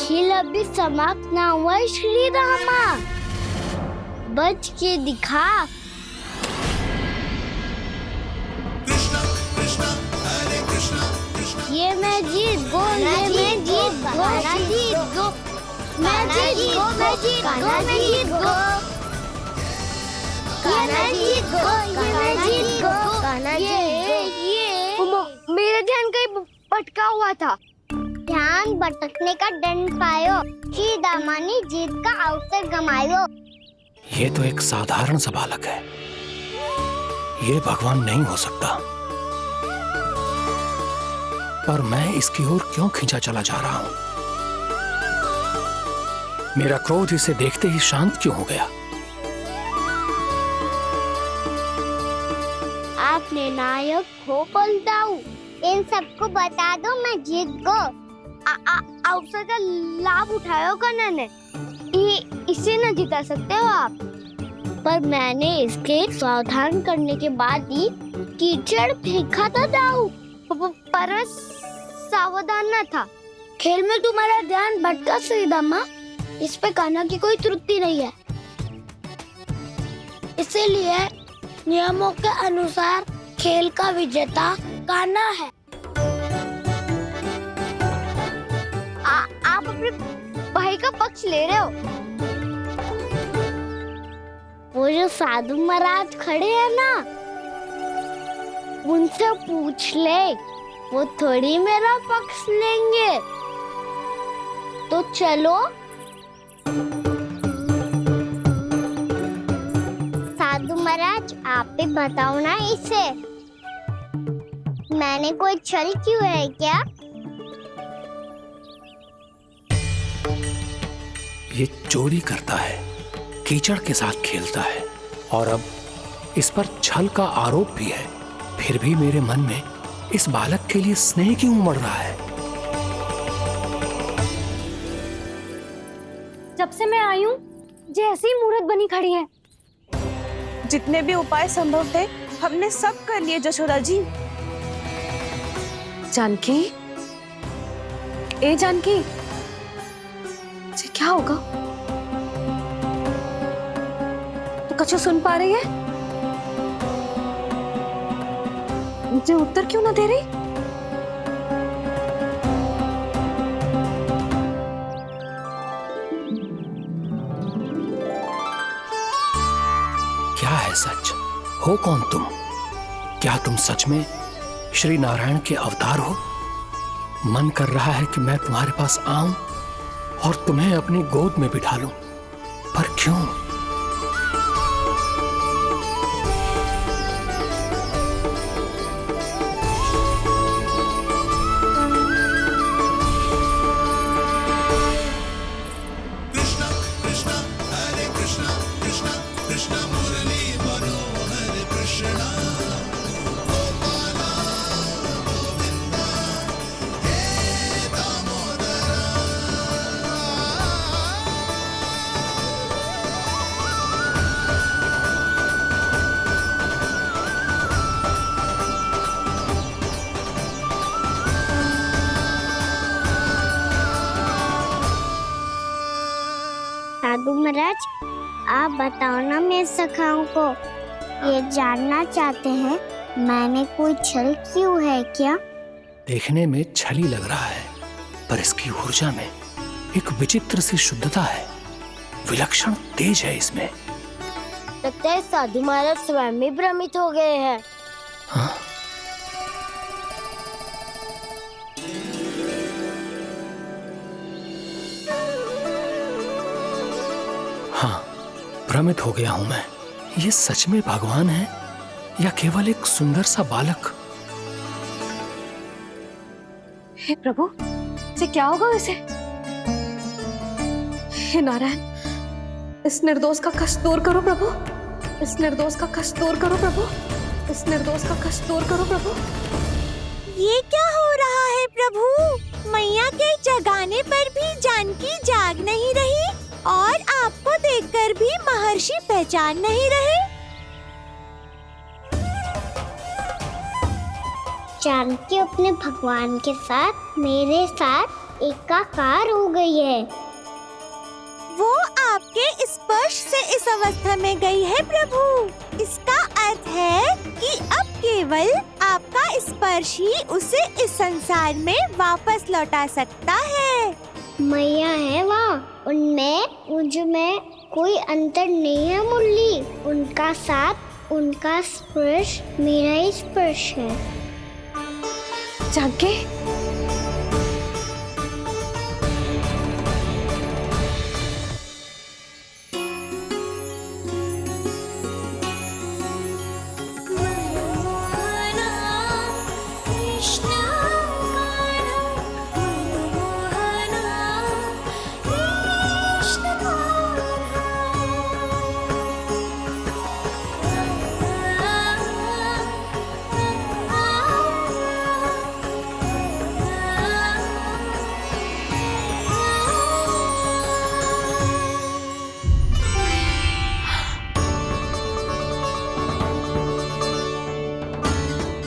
खेल अभी समाप्त ना हुआ श्री रामा, बच के दिखा। कृष्णा कृष्णा हरे कृष्णा कृष्णा। ये मैं जीत गो, ये मैं जीत गो, जीत गो, मैं जीत गो, मैं जीत गो, मैं जीत गो, ये मैं जीत गो, ये मैं जीत गो, ये मेरा ध्यान कहीं भटका हुआ था। ध्यान भटकने का दंड पायो, श्री दामा ने जीत का अवसर गमायो। ये तो एक साधारण सा बालक है, ये भगवान नहीं हो सकता। पर मैं इसकी ओर क्यों खींचा चला जा रहा हूं? मेरा क्रोध इसे देखते ही शांत क्यों हो गया? आपने नायक हो पलटाऊ, इन सबको बता दो मैं जीत गो। अवसर का लाभ उठायो कन्या ने, इसे न जिता सकते हो आप। पर मैंने इसके सावधान करने के बाद ही कीचड़ फेंका था दाऊ, पर सावधान न था। खेल में तुम्हारा ध्यान भटका श्रीदामा, इस पे कान्हा की कोई त्रुटि नहीं है। इसीलिए नियमों के अनुसार खेल का विजेता कान्हा है। आप अपने भाई का पक्ष ले रहे हो। वो जो साधु महाराज खड़े हैं ना, उनसे पूछ ले, वो थोड़ी मेरा पक्ष लेंगे। तो चलो। साधु महाराज, आप भी बताओ ना इसे, मैंने कोई छल क्यों है क्या? ये चोरी करता है, कीचड़ के साथ खेलता है, और अब इस पर छल का आरोप भी है। फिर भी मेरे मन में इस बालक के लिए स्नेह क्यों उमड़ रहा है? जब से मैं आई हूँ, जैसी ही मूर्त बनी खड़ी है। जितने भी उपाय संभव थे हमने सब कर लिए जशोदा जी। जानकी, ए जानकी, ये क्या होगा? तो कछु सुन पा रही है? मुझे उत्तर क्यों ना दे रही? क्या है सच? हो कौन तुम? क्या तुम सच में श्री नारायण के अवतार हो? मन कर रहा है कि मैं तुम्हारे पास आऊं और तुम्हें अपनी गोद में बिठा लूं, पर क्यों? कृष्णा कृष्णा हरे कृष्णा कृष्णा कृष्णा मुरली मनोहर कृष्णा गोपाला गोविंदा हे दामोदरा। साधु महाराज, आप बताओ ना मेरे सखाओं को, ये जानना चाहते हैं मैंने कोई छल क्यों है क्या? देखने में छली लग रहा है, पर इसकी ऊर्जा में एक विचित्र सी शुद्धता है, विलक्षण तेज है इसमें। लगता है साधु महाराज स्वयं भी भ्रमित हो गए हैं। हाँ? हाँ, भ्रमित हो गया हूं मैं। ये सच में भगवान है या केवल एक सुंदर सा बालक? हे प्रभु, इसे क्या होगा इसे? हे नारायण, इस निर्दोष का कष्ट दूर करो प्रभु, इस निर्दोष का कष्ट दूर करो प्रभु, इस निर्दोष का कष्ट दूर करो प्रभु। ये क्या हो रहा है प्रभु? मैया के जगाने पर भी जानकी जाग नहीं रही और आपको देखकर भी महर्षि पहचान नहीं रहे। जानकी अपने भगवान के साथ मेरे साथ एकाकार हो गई है। वो आपके स्पर्श से इस अवस्था में गई है प्रभु। इसका अर्थ है कि अब केवल आपका स्पर्श ही उसे इस संसार में वापस लौटा सकता है। मैया है वहाँ, उनमें मुझ में कोई अंतर नहीं है मुरली। उनका साथ, उनका स्पर्श मेरा ही स्पर्श है। जानकी,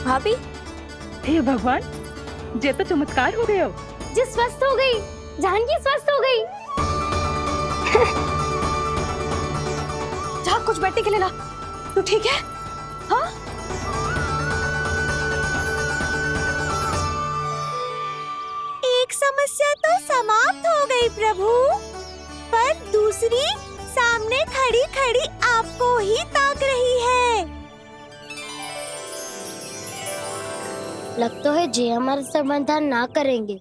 भाभी, हे भगवान, जे तो चमत्कार हो गए हो। जी स्वस्थ हो गई, जानकी स्वस्थ हो गई। जा कुछ बैठने के लिए ला। तू ठीक है? हाँ? एक समस्या तो समाप्त हो गई प्रभु, पर दूसरी सामने खड़ी खड़ी आपको ही ताक रही है। लगता है जी हमारा समाधान ना करेंगे।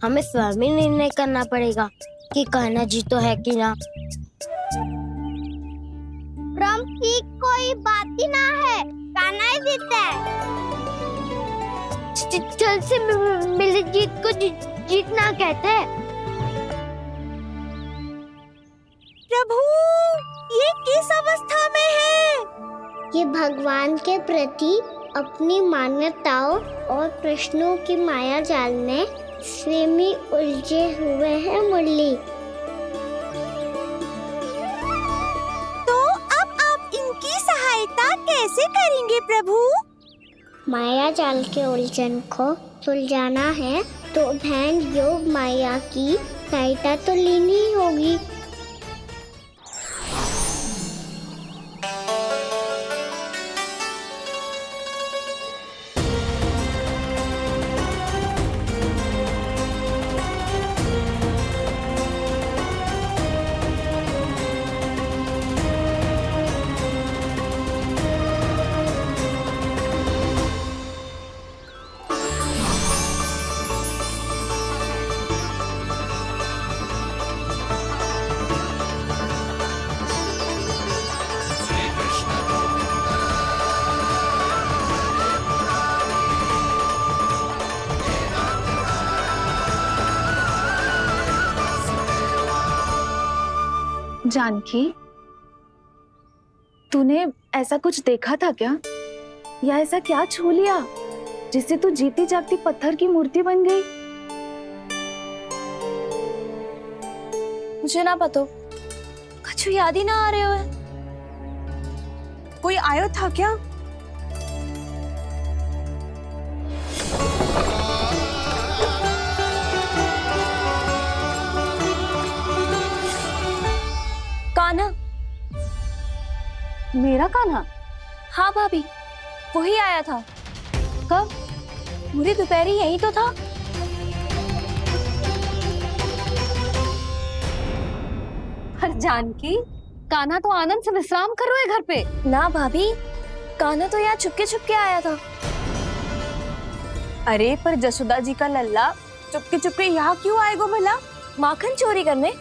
हमें स्वयं ही निर्णय करना पड़ेगा कि कान्हा जी तो है कि ना। ब्रह्म की कोई बात ही ना है, कान्हा ही जीता है। छल से मिली जीत को जीतना कहते हैं। प्रभु, ये किस अवस्था में है? ये भगवान के प्रति अपनी मान्यताओं और प्रश्नों की माया जाल में स्वयं ही उलझे हुए हैं मुरली। तो अब आप इनकी सहायता कैसे करेंगे प्रभु? माया जाल के उलझन को सुलझाना है तो ध्यान योग माया की सहायता तो लेनी ही होगी। जानकी, तूने ऐसा कुछ देखा था क्या? या ऐसा क्या छू लिया जिससे तू जीती जागती पत्थर की मूर्ति बन गई? मुझे ना पता, कछु याद ही ना आ रहे हो। कोई आयो था क्या? कान्हा, मेरा कान्हा? हाँ भाभी, वही आया था। कब? पूरी दोपहर ही यही तो था। पर जानकी, कान्हा तो आनंद से विश्राम कर रहे घर पे। ना भाभी, कान्हा तो यहाँ छुपके आया था। अरे पर जसोदा जी का लल्ला चुपके यहाँ क्यों आएगा भला? माखन चोरी करने?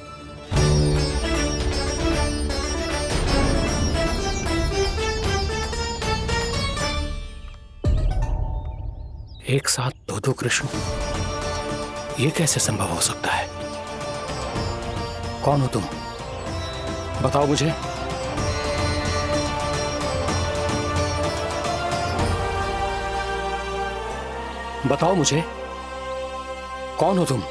एक साथ दो कृष्ण, ये कैसे संभव हो सकता है? कौन हो तुम? बताओ मुझे। बताओ मुझे, कौन हो तुम?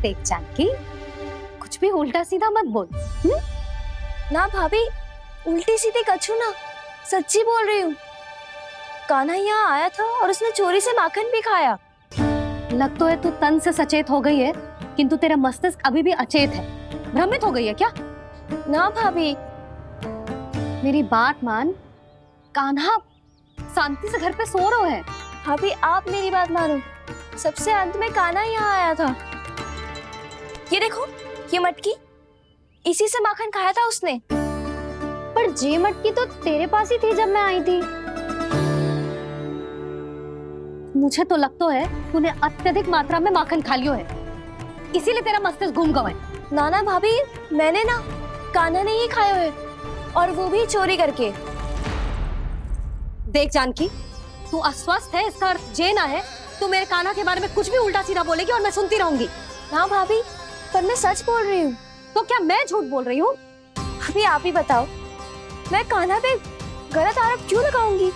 देख जानकी, कुछ भी उल्टा सीधा मत बोल। ना भाभी, उल्टी सीधी कछु ना, सच्ची बोल रही हूँ। कान्हा यहाँ आया था और उसने चोरी से माखन भी खाया। लग तो है तू तन से सचेत हो गई है, किंतु तेरा मस्तिष्क अभी भी अचेत है। भ्रमित हो गई है क्या? ना भाभी, मेरी बात मान, कान्हा शांति से घर पे सो रहा है। भाभी आप मेरी बात मानो, सबसे अंत में कान्हा यहाँ आया था। ये देखो, ये मटकी, इसी से माखन खाया था उसने। पर ये मटकी तो तेरे पास ही थी जब मैं आई थी। मुझे तो लगता है तूने अत्यधिक मात्रा में माखन खा लियो है, इसीलिए तेरा मस्तिष्क घूम गया है। नाना भाभी, मैंने ना, कान्हा ने ही खाया है, और वो भी चोरी करके। देख जानकी, तू अस्वस्थ है, इसका अर्थ ये ना है तू मेरे कान्हा के बारे में कुछ भी उल्टा सीधा बोलेगी और मैं सुनती रहूंगी। ना भाभी, पर मैं सच बोल रही हूँ। तो क्या मैं झूठ बोल रही हूँ? अभी आप ही बताओ, मैं कान्हा पे गलत आरोप क्यों लगाऊंगी?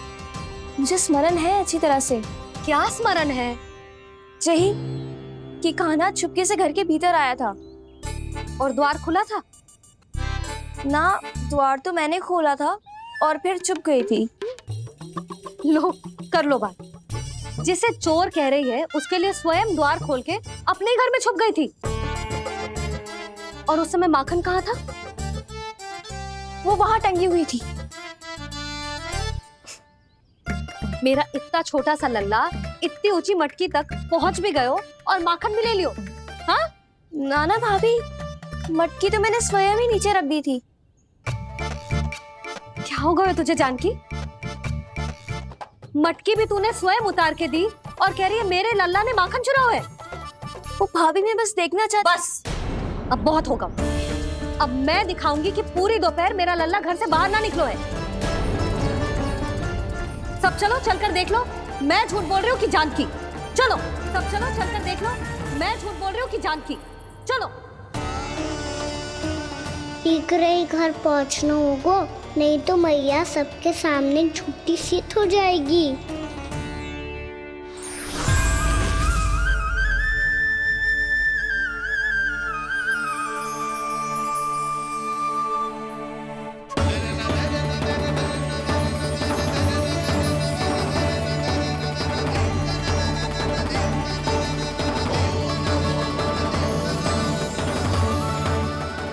मुझे स्मरण है अच्छी तरह से। क्या स्मरण है? यही कि कान्हा चुपके से घर के भीतर आया था। और द्वार खुला था? ना, द्वार तो मैंने खोला था और फिर चुप गई थी। लो, कर लो बात। जिसे चोर कह रही है उसके लिए स्वयं द्वार खोल के अपने घर में छुप गई थी। और उस समय माखन कहाँ था? वो वहां टंगी हुई थी। मेरा इतना छोटा सा लल्ला इतनी ऊंची मटकी तक पहुंच भी गयो और माखन भी ले लियो। हाँ? नाना भाभी, मटकी तो मैंने स्वयं ही नीचे रख दी थी। क्या हो गया तुझे जानकी? मटकी भी तूने स्वयं उतार के दी और कह रही है मेरे लल्ला ने माखन चुराया है। वो भाभी मैं बस देखना चाहती। बस, अब बहुत होगा। अब मैं दिखाऊंगी कि पूरी दोपहर मेरा लल्ला घर से बाहर ना निकलो है। सब चलो, चलकर देख लो मैं झूठ बोल रही हूँ कि जानकी। चलो सब चलो, चलकर देख लो मैं झूठ बोल रही हूँ कि जानकी। चलो। शीघ्र ही घर पहुंचना होगा, नहीं तो मैया सबके सामने झूठी सिद्ध हो जाएगी।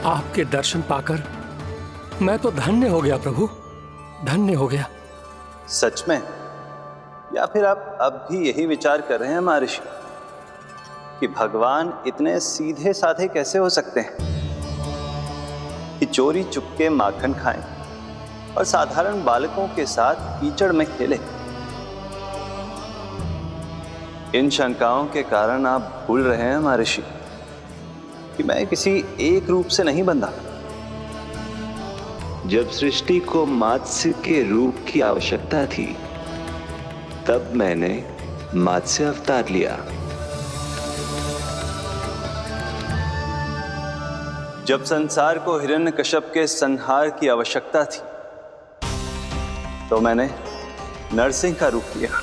आपके दर्शन पाकर मैं तो धन्य हो गया प्रभु, धन्य हो गया। सच में? या फिर आप अब भी यही विचार कर रहे हैं महर्षि कि भगवान इतने सीधे साधे कैसे हो सकते हैं कि चोरी चुपके माखन खाएं और साधारण बालकों के साथ कीचड़ में खेले? इन शंकाओं के कारण आप भूल रहे हैं महर्षि कि मैं किसी एक रूप से नहीं बंधा। जब सृष्टि को मत्स्य के रूप की आवश्यकता थी, तब मैंने मत्स्य अवतार लिया। जब संसार को हिरण्यकश्यप के संहार की आवश्यकता थी, तो मैंने नरसिंह का रूप लिया।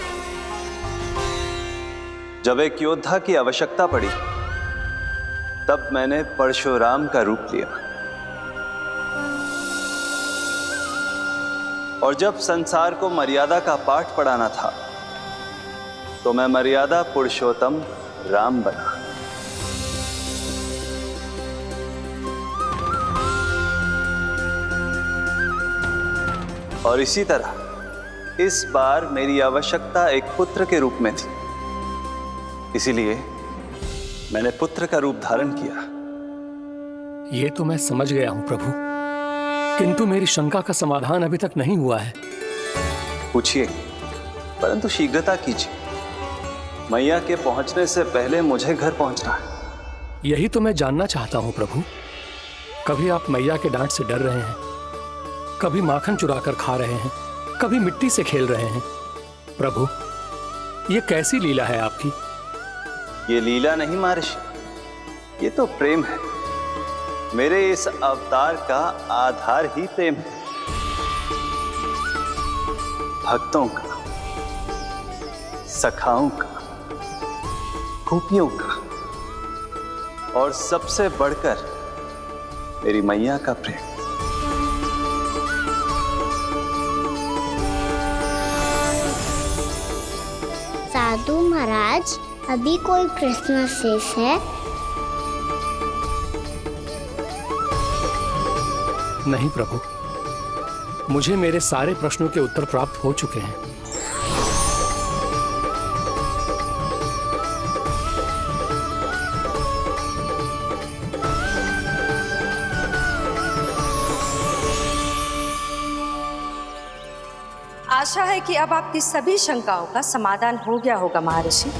जब एक योद्धा की आवश्यकता पड़ी, तब मैंने परशुराम का रूप लिया। और जब संसार को मर्यादा का पाठ पढ़ाना था, तो मैं मर्यादा पुरुषोत्तम राम बना। और इसी तरह इस बार मेरी आवश्यकता एक पुत्र के रूप में थी, इसीलिए मैंने पुत्र का रूप धारण किया। ये तो मैं समझ गया हूं प्रभु, किंतु मेरी शंका का समाधान अभी तक नहीं हुआ है। पूछिए, परंतु शीघ्रता कीजिए। मैया के पहुंचने से पहले मुझे घर पहुंचना है। यही तो मैं जानना चाहता हूं प्रभु। कभी आप मैया के डांट से डर रहे हैं, कभी माखन चुरा कर खा रहे हैं, कभी मिट्टी से खेल रहे हैं। प्रभु, ये कैसी लीला है आपकी? ये लीला नहीं महर्षि, ये तो प्रेम है। मेरे इस अवतार का आधार ही प्रेम है। भक्तों का, सखाओं का, गोपियों का, और सबसे बढ़कर मेरी मैया का प्रेम। साधु महाराज, अभी कोई प्रश्न शेष है? नहीं प्रभु, मुझे मेरे सारे प्रश्नों के उत्तर प्राप्त हो चुके हैं। आशा है कि अब आपकी सभी शंकाओं का समाधान हो गया होगा महर्षि।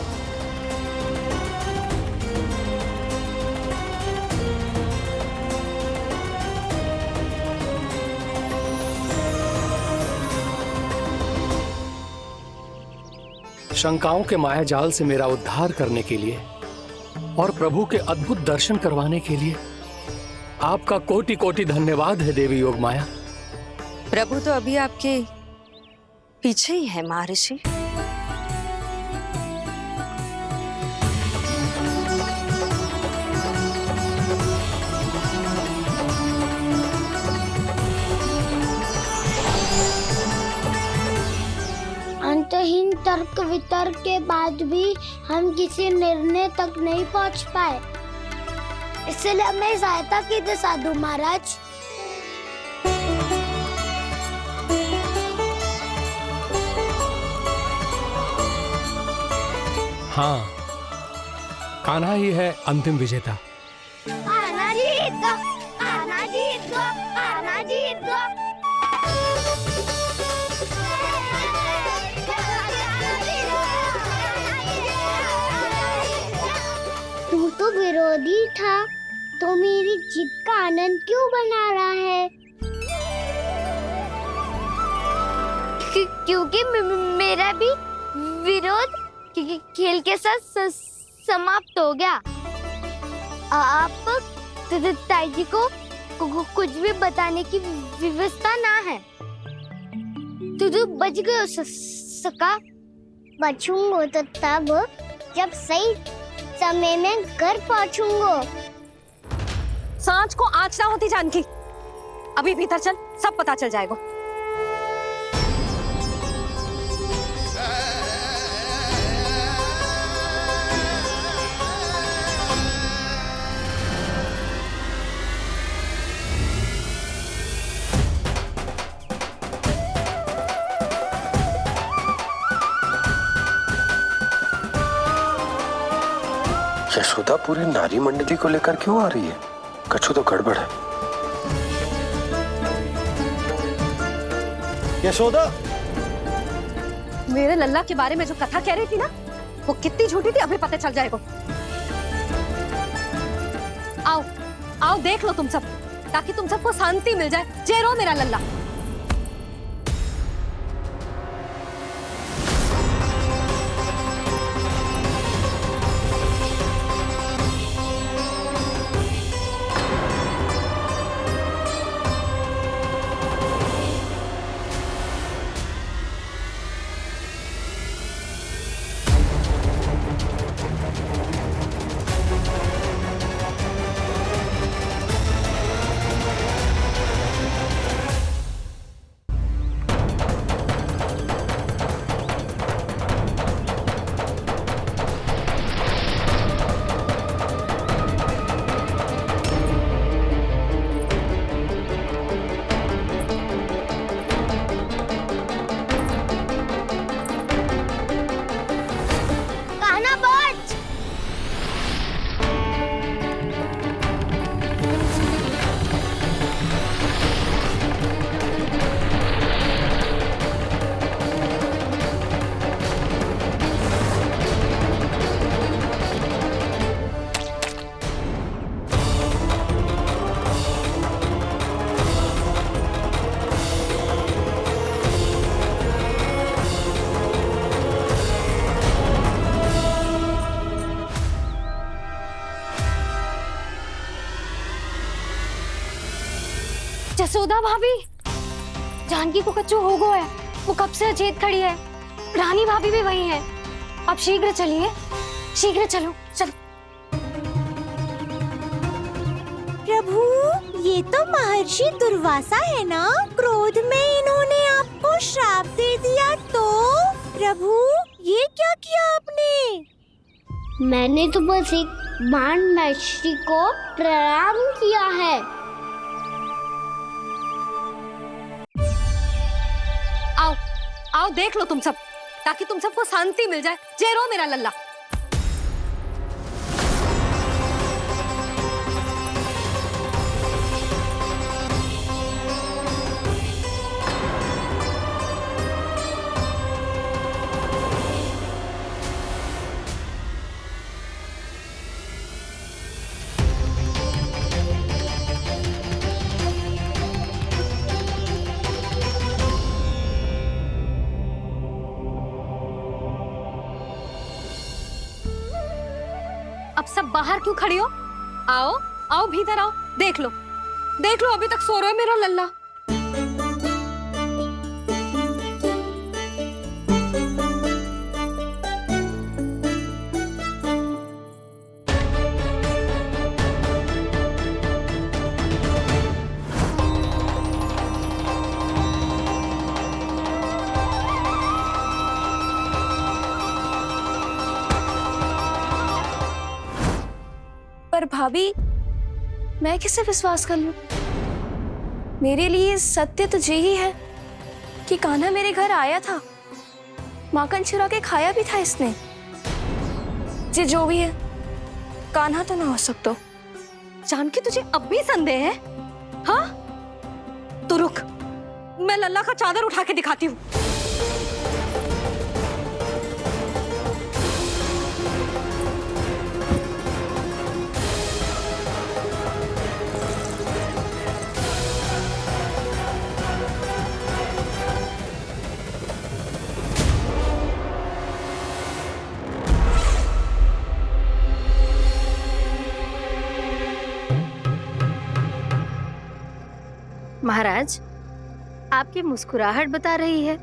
शंकाओं के मायाजाल से मेरा उद्धार करने के लिए और प्रभु के अद्भुत दर्शन करवाने के लिए आपका कोटि कोटि धन्यवाद है देवी योगमाया। प्रभु तो अभी आपके पीछे ही है महर्षि। अंतहीन तर्क वितर्क के बाद भी हम किसी निर्णय तक नहीं पहुंच पाए, इसलिए हमें सहायता कीजिए साधु महाराज। हाँ, कान्हा ही है अंतिम विजेता। आना जीत गो, आना जीत गो, आना जीत गो। तू तो विरोधी था, तो मेरी जीत का आनंद क्यों बना रहा है? क्योंकि मेरा भी विरोध खेल के साथ समाप्त हो गया। आप ताई जी को कुछ भी बताने की व्यवस्था ना है। तू बच गए सका। बचूंगा तो तब जब सही समय में घर पहुंचूंगा। सांच को आँच ना होती जानकी। अभी भीतर चल, सब पता चल जाएगा। यशोदा पूरी नारी मंडली को लेकर क्यों आ रही है? कछु तो गड़बड़ है। यशोदा, मेरे लल्ला के बारे में जो कथा कह रही थी ना, वो कितनी झूठी थी अभी पता चल जाएगा। आओ आओ देख लो तुम सब, ताकि तुम सबको शांति मिल जाए। जय रो मेरा लल्ला। कान्हा बच। जसोदा भाभी, जानकी को कच्चू हो गया है, वो कब से अचेत खड़ी है। रानी भाभी भी वही है। आप शीघ्र चलिए, शीघ्र चलो चलो। प्रभु, ये तो महर्षि दुर्वासा है ना? क्रोध में इन्होंने आपको श्राप दे दिया तो? प्रभु, ये क्या किया आपने? मैंने तो बस एक बाण महर्षि को प्रणाम किया है। आओ आओ देख लो तुम सब, ताकि तुम सबको शांति मिल जाए। जय रो मेरा लल्ला। अब सब बाहर क्यों खड़ी हो? आओ आओ भीतर आओ, देख लो अभी तक सो रहा है मेरा लल्ला। पर भाभी, मैं किसे विश्वास कर लूं? मेरे लिए सत्य तो यही है कि कान्हा मेरे घर आया था, माखन चुरा के खाया भी था इसने। जे जो भी है, कान्हा तो ना हो सकता। जानकी, तुझे अब भी संदेह है? हाँ तो रुक, मैं लल्ला का चादर उठा के दिखाती हूँ। महाराज, आपकी मुस्कुराहट बता रही है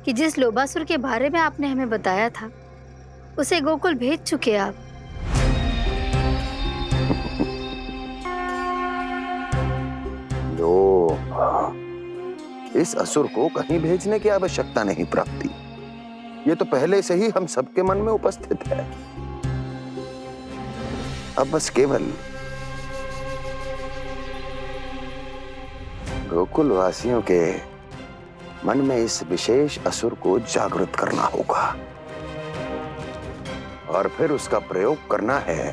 कि जिस लोबासुर के बारे में आपने हमें बताया था, उसे गोकुल भेज चुके आप। लो, इस असुर को कहीं भेजने की आवश्यकता नहीं प्राप्ति। ये तो पहले से ही हम सबके मन में उपस्थित है। अब बस केवल गोकुल वासियों के मन में इस विशेष असुर को जागृत करना होगा और फिर उसका प्रयोग करना है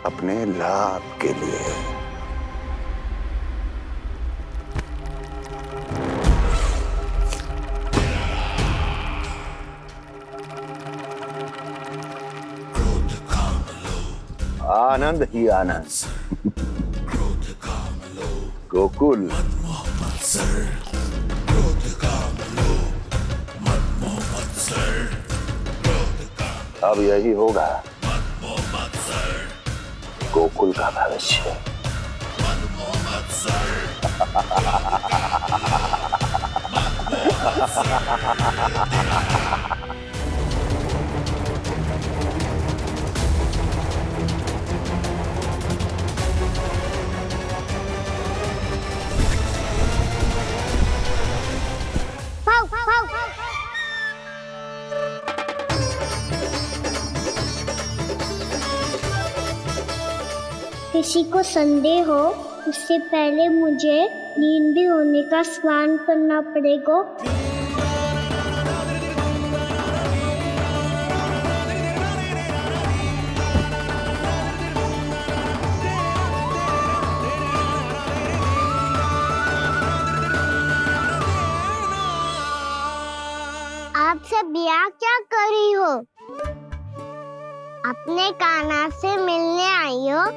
अपने लाभ के लिए। आनंद ही आनंद। गोकुल अब यही होगा गोकुल का भविष्य। भाग भाग किसी को संदेह हो उससे पहले मुझे नींद भी होने का स्नान करना पड़ेगा। आप सब यहाँ क्या कर रही हो? अपने कान्हा से मिलने आई हो?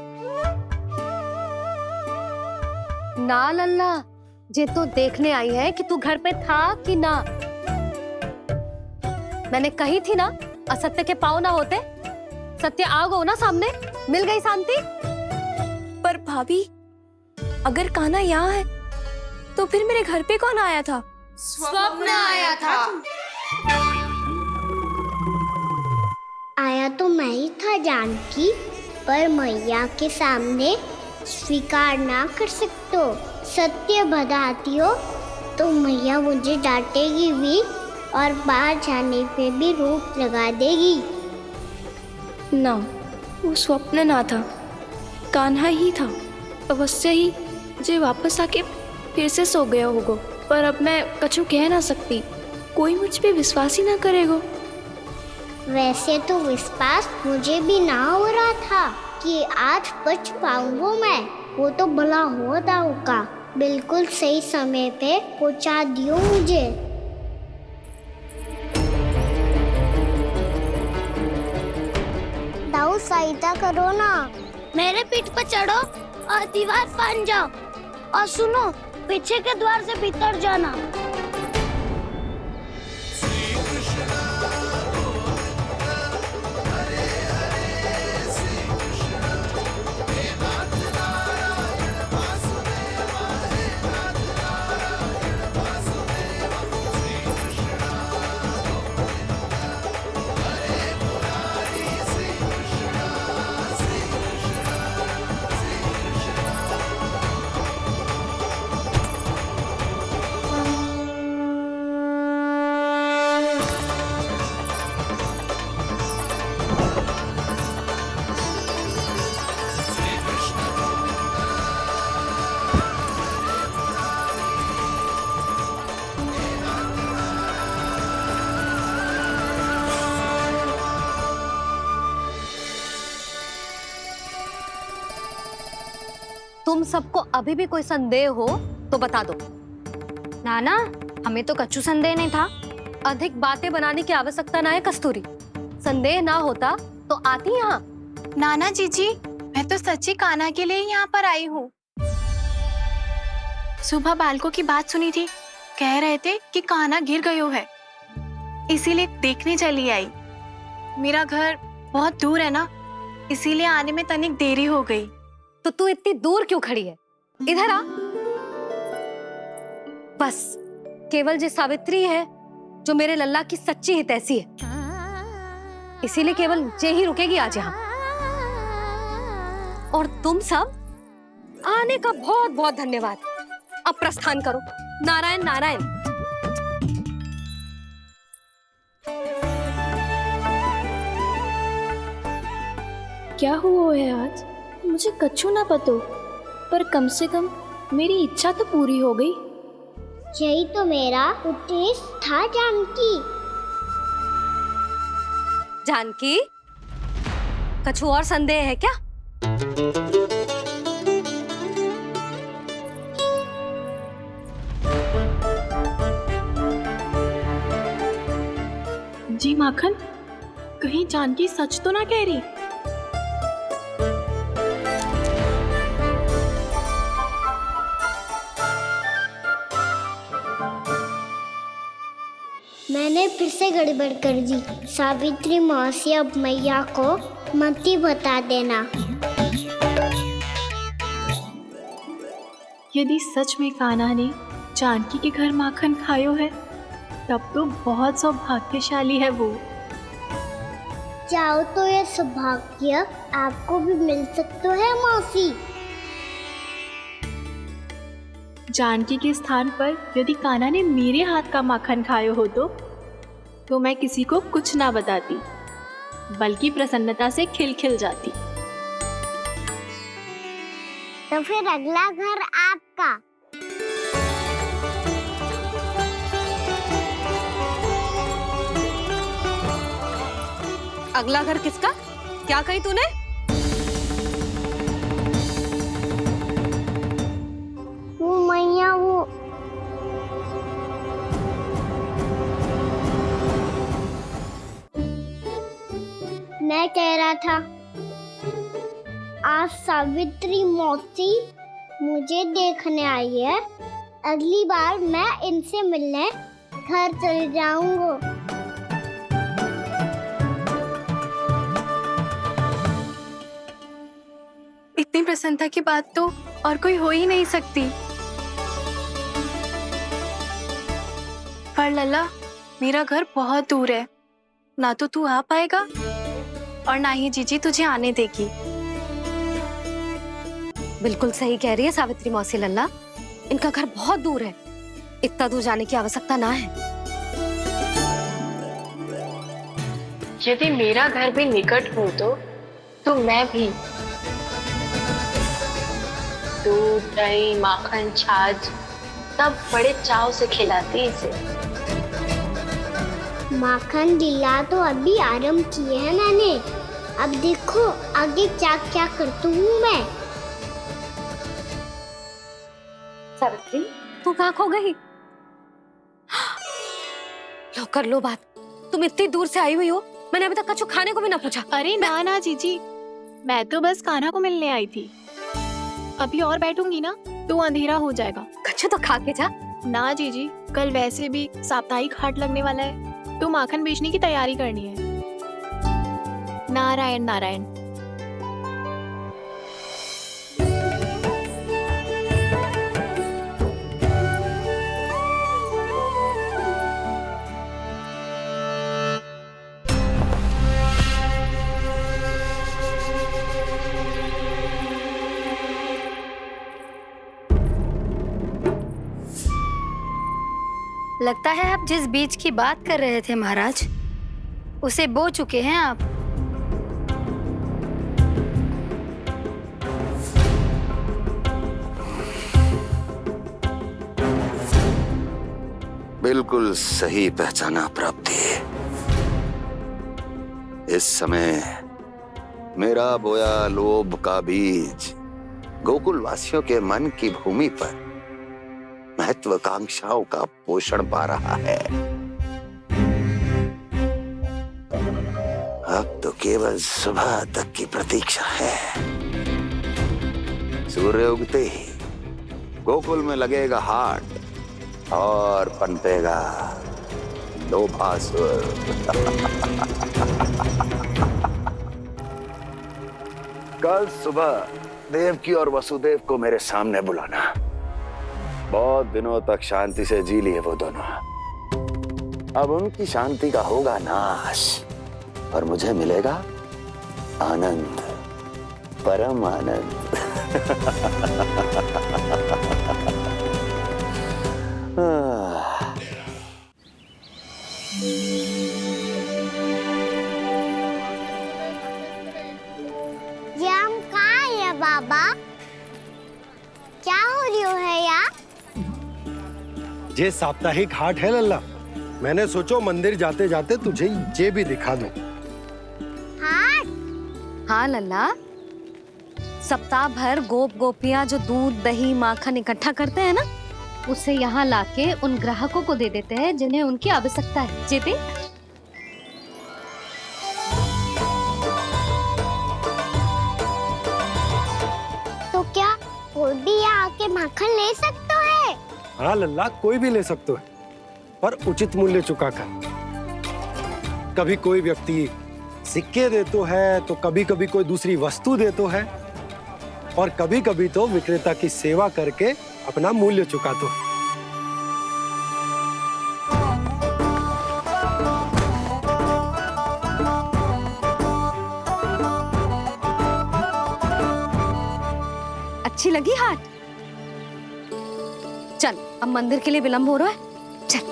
ना लल्ला, जे तो देखने आई है कि तू घर पे था कि ना। मैंने कही थी ना, असत्य के पांव ना होते। सत्य आ गो ना सामने, मिल गई शांति। पर भाभी, अगर कान्हा यहाँ है तो फिर मेरे घर पे कौन आया था? स्वप्न आया था। आया तो मैं ही था जानकी, पर मैया के सामने स्वीकार ना कर सकते हो। सत्य बताती हो तो मैया मुझे डांटेगी भी और बाहर जाने पे भी रोक लगा देगी। ना, वो स्वप्न ना था, कान्हा ही था। अवश्य ही मुझे वापस आके फिर से सो गया होगा। पर अब मैं कछु कह ना सकती, कोई मुझ पे विश्वास ही ना करेगा। वैसे तो विश्वास मुझे भी ना हो रहा था कि आज बच पाऊंगा मैं। वो तो भला होता होगा, बिल्कुल सही समय पे पहुंचा दियो मुझे। दाऊ सहायता करो ना, मेरे पीठ पर चढ़ो और दीवार फाड़ जाओ। और सुनो, पीछे के द्वार से भीतर जाना। तुम सबको अभी भी कोई संदेह हो तो बता दो। नाना, हमें तो कच्चू संदेह नहीं था। अधिक बातें बनाने की आवश्यकता ना है कस्तूरी। संदेह ना होता तो आती यहाँ। नाना जीजी, मैं तो सच्ची कान्हा के लिए यहाँ पर आई हूँ। सुबह बालकों की बात सुनी थी, कह रहे थे कि कान्हा गिर गयो है, इसीलिए देखने चली आई। मेरा घर बहुत दूर है ना, इसीलिए आने में तनिक देरी हो गई। तो तू इतनी दूर क्यों खड़ी है? इधर आ। बस केवल जे सावित्री है जो मेरे लल्ला की सच्ची हितैषी है, इसीलिए केवल जे ही रुकेगी आज यहाँ। और तुम सब आने का बहुत बहुत धन्यवाद। अब प्रस्थान करो। नारायण नारायण। क्या हुआ है आज? मुझे कछु ना पतो, पर कम से कम मेरी इच्छा तो पूरी हो गई। यही तो मेरा उद्देश्य था जानकी। जानकी, कछु और संदेह है क्या? जी माखन, कहीं जानकी सच तो ना कह रही? मैंने फिर से गड़बड़ कर दी। सावित्री मौसी अब मैया को मत ही बता देना। यदि सच में कान्हा ने जानकी के घर माखन खायो है, तब तो बहुत सौभाग्यशाली है वो। चाहो तो ये सौभाग्य आपको भी मिल सकता है मौसी। जानकी के स्थान पर यदि कान्हा ने मेरे हाथ का माखन खायो हो तो मैं किसी को कुछ ना बताती, बल्कि प्रसन्नता से खिलखिल जाती। तो फिर अगला घर आपका। अगला घर किसका? क्या कही तूने? वो मैया वो मैं कह रहा था, आज सावित्री मौसी मुझे देखने आई है। अगली बार मैं इनसे मिलने घर चले जाऊंगा। इतनी प्रसन्नता की बात तो और कोई हो ही नहीं सकती। पर लल्ला, मेरा घर बहुत दूर है, ना तो तू आ पाएगा और ना ही जीजी तुझे आने देगी। बिल्कुल सही कह रही है सावित्री मौसी लल्ला, इनका घर बहुत दूर है, इतना दूर जाने की आवश्यकता ना है। यदि मेरा घर भी निकट हो तो मैं भी दूध, दही, माखन, छाछ सब बड़े चाव से खिलाती इसे। माखन दिला तो अभी आरंभ किए हैं मैंने, अब देखो आगे क्या क्या करती हूँ मैं। सावित्री, तू कहाँ खो गई? लो कर लो बात, तुम इतनी दूर से आई हुई हो, मैंने अभी तक कछु खाने को भी ना पूछा। अरे ना ना जीजी, मैं तो बस कान्हा को मिलने आई थी। अभी और बैठूंगी ना तो अंधेरा हो जाएगा। कछु तो खा के जा। ना जीजी, कल वैसे भी साप्ताहिक हाट लगने वाला है, तो माखन बेचने की तैयारी करनी है। नारायण नारायण। लगता है आप जिस बीज की बात कर रहे थे महाराज, उसे बो चुके हैं आप। बिल्कुल सही पहचाना प्राप्ति। इस समय मेरा बोया लोभ का बीज गोकुल वासियों के मन की भूमि पर महत्वाकांक्षाओं का पोषण पा रहा है। अब तो केवल सुबह तक की प्रतीक्षा है। सूर्य उगते ही गोकुल में लगेगा हाट और पनपेगा लोभासुर। कल सुबह देवकी और वसुदेव को मेरे सामने बुलाना। बहुत दिनों तक शांति से जी लिए वो दोनों, अब उनकी शांति का होगा नाश और मुझे मिलेगा आनंद, परम आनंद। ये हम कहाँ है बाबा? क्या हो रही है यार? ये साप्ताहिक हाट है लल्ला, मैंने सोचो मंदिर जाते जाते तुझे ये भी दिखा दूं। हाट? हाँ लल्ला, सप्ताह भर गोप गोपियां जो दूध, दही, माखन इकट्ठा करते हैं ना, उसे यहाँ लाके उन ग्राहकों को दे देते हैं जिन्हें उनकी आवश्यकता है। जेते तो क्या कोई भी यहाँ आके माखन ले सकता है? हाँ लल्ला, कोई भी ले सकते है, पर उचित मूल्य चुका कर। कभी कोई व्यक्ति सिक्के दे तो है, तो कभी कभी कोई दूसरी वस्तु दे तो है, और कभी कभी तो विक्रेता की सेवा करके अपना मूल्य चुका तो है। अच्छी लगी हाट? चल, अब मंदिर के लिए विलंब हो रहा है, चल।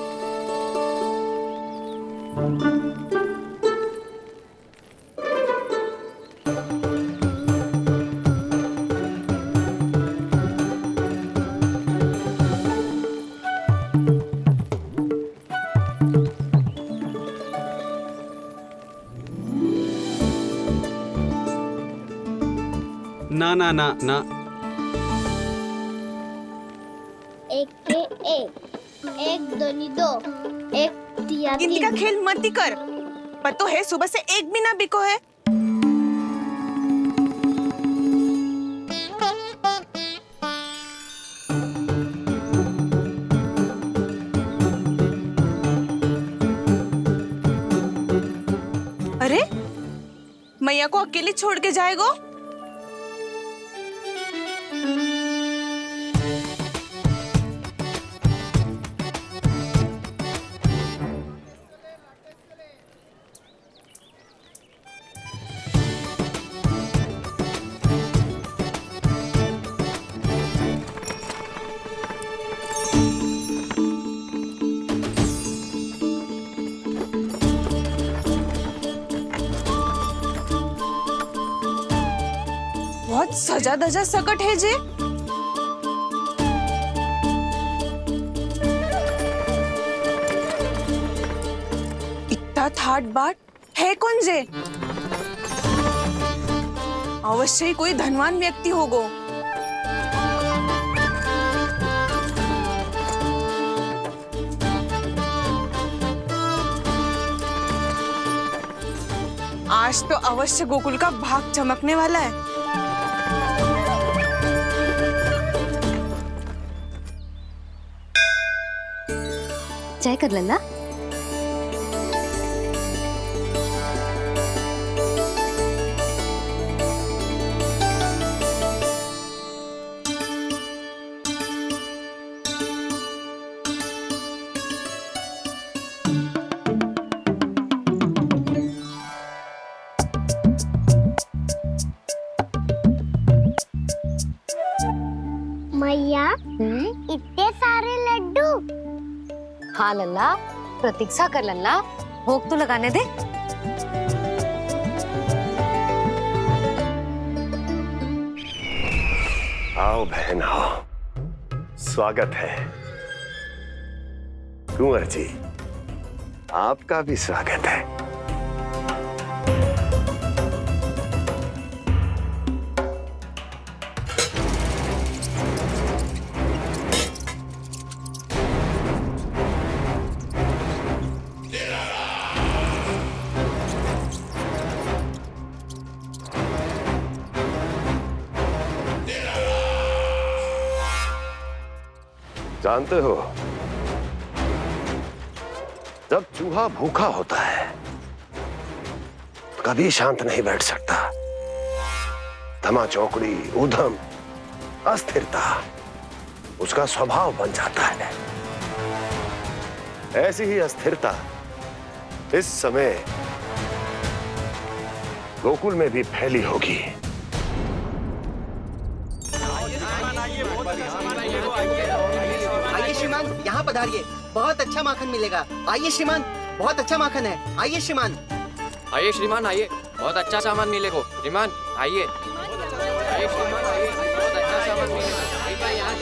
ना ना ना ना, एक के एक दोनी दो, एक दिया गिनती का तीन। खेल मत ही कर। पतो है सुबह से एक भी ना बिको है। अरे मैया को अकेले छोड़ के जाएगो? बहुत सजा धजा सकट है जे। इतना थाट बाट है कौन जे? अवश्य ही कोई धनवान व्यक्ति होगो। आज तो अवश्य गोकुल का भाग चमकने वाला है। चाय कर लल्ला। मैया, इतने सारे लड्डू। हाँ लल्ला, प्रतीक्षा कर लल्ला, भोग तो लगाने दे। आओ बहन आओ, स्वागत है। कुंवर जी, आपका भी स्वागत है। जानते हो, जब चूहा भूखा होता है तो कभी शांत नहीं बैठ सकता। धमा चौकड़ी, उधम, अस्थिरता उसका स्वभाव बन जाता है। ऐसी ही अस्थिरता इस समय गोकुल में भी फैली होगी। आइए श्रीमान, यहाँ पधारिए, बहुत अच्छा माखन मिलेगा। आइए श्रीमान, बहुत अच्छा माखन है। आइए श्रीमान। आइए श्रीमान, आइए, बहुत अच्छा सामान मिलेगा। श्रीमान आइए, आइए श्रीमान, आइए, बहुत अच्छा सामान मिलेगा। यहाँ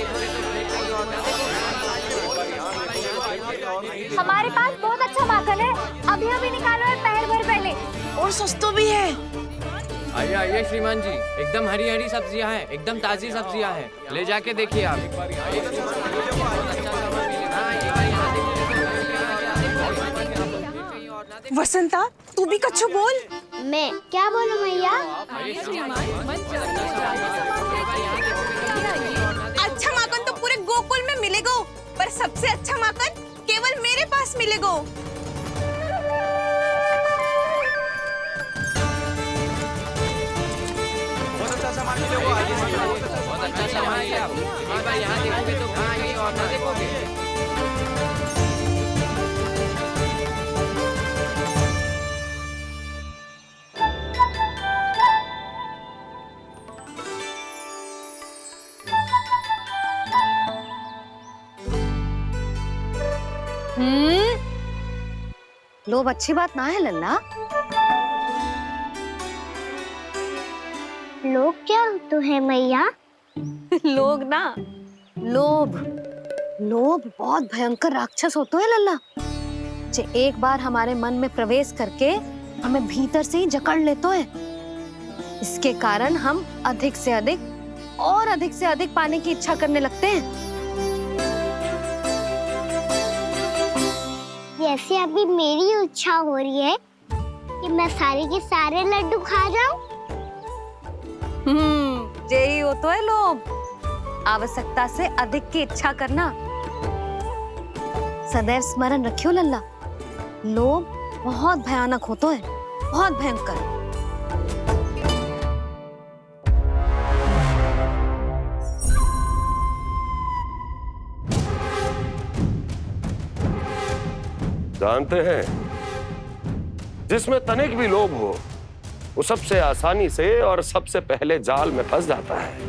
हमारे पास बहुत अच्छा माखन है, अभी अभी निकालो है, पहर भर पहले। और सस्ता भी है। आइए आइए श्रीमान जी, एकदम हरी हरी सब्जियां हैं, एकदम ताजी सब्जियां हैं, ले जाके देखिए आप। वसंता, तू भी कच्छु बोल। मैं क्या बोलूं मैया? अच्छा माखन तो पूरे गोकुल में मिलेगा, पर सबसे अच्छा माखन केवल मेरे पास मिलेगा। यहाँ देखोगे तो कहीं और ना देखोगे। लोभ अच्छी बात ना है लल्ला। लोग क्या होते हैं मैया? लोग ना, लोभ। लोभ बहुत भयंकर राक्षस होते हैं लल्ला, जे एक बार हमारे मन में प्रवेश करके हमें भीतर से ही जकड़ लेते हैं। इसके कारण हम अधिक से अधिक और अधिक से अधिक पाने की इच्छा करने लगते हैं। जैसे अभी मेरी इच्छा हो रही है कि मैं सारे के सारे लड्डू खा जाऊं। यही हो तो है लोभ, आवश्यकता से अधिक की इच्छा करना। सदैव स्मरण रखियो लल्ला, लोभ बहुत भयानक होता है, बहुत भयंकर। जानते हैं, जिसमें तनिक भी लोभ हो वो सबसे आसानी से और सबसे पहले जाल में फंस जाता है।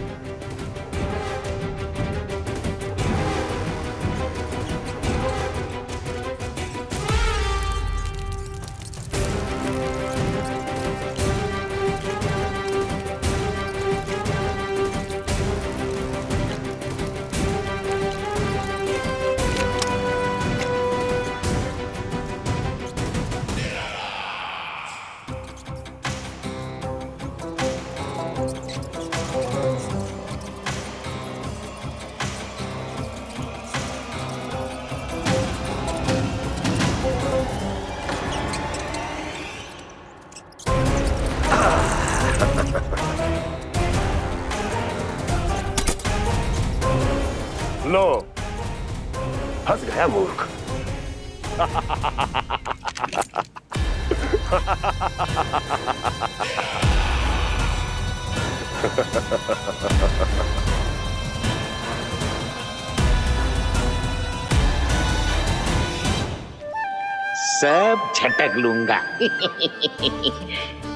लो, फंस गया मूर्ख। सब झटक लूंगा।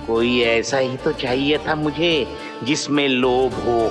कोई ऐसा ही तो चाहिए था मुझे जिसमें लोभ हो।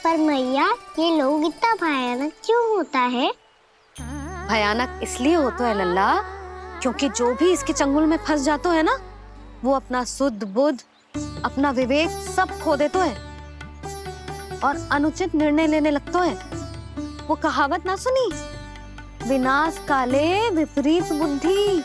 पर मैया, ये लोग इतना भयानक क्यों होता है? भयानक इसलिए होता है लल्ला, क्योंकि जो भी इसके चंगुल में फंस जाता है ना, वो अपना शुद्ध बुद्ध, अपना विवेक सब खो देता है और अनुचित निर्णय लेने लगता है। वो कहावत ना सुनी, विनाश काले विपरीत बुद्धि।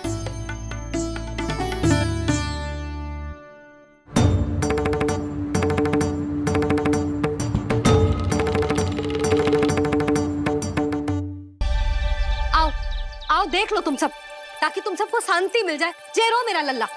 आओ देख लो तुम सब, ताकि तुम सबको शांति मिल जाए। जय रो मेरा लल्ला।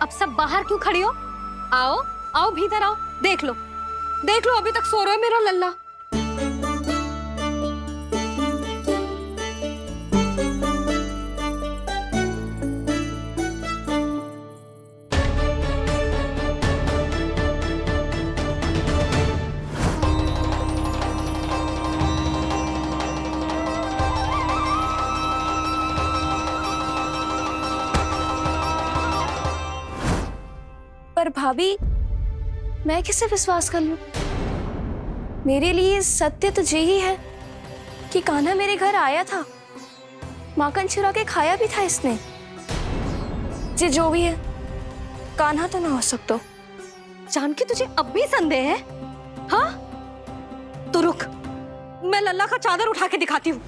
अब सब बाहर क्यों खड़ी हो? आओ आओ भीतर आओ, देख लो अभी तक सो रहा है मेरा लल्ला। पर भाभी, मैं किसे विश्वास कर लूं? मेरे लिए सत्य तो यही है कि कान्हा मेरे घर आया था माखन चुरा के खाया भी था इसने। जे जो भी है, कान्हा तो ना हो सकता। जानकी तुझे अब भी संदेह है? हाँ तो रुक, मैं लल्ला का चादर उठा के दिखाती हूँ।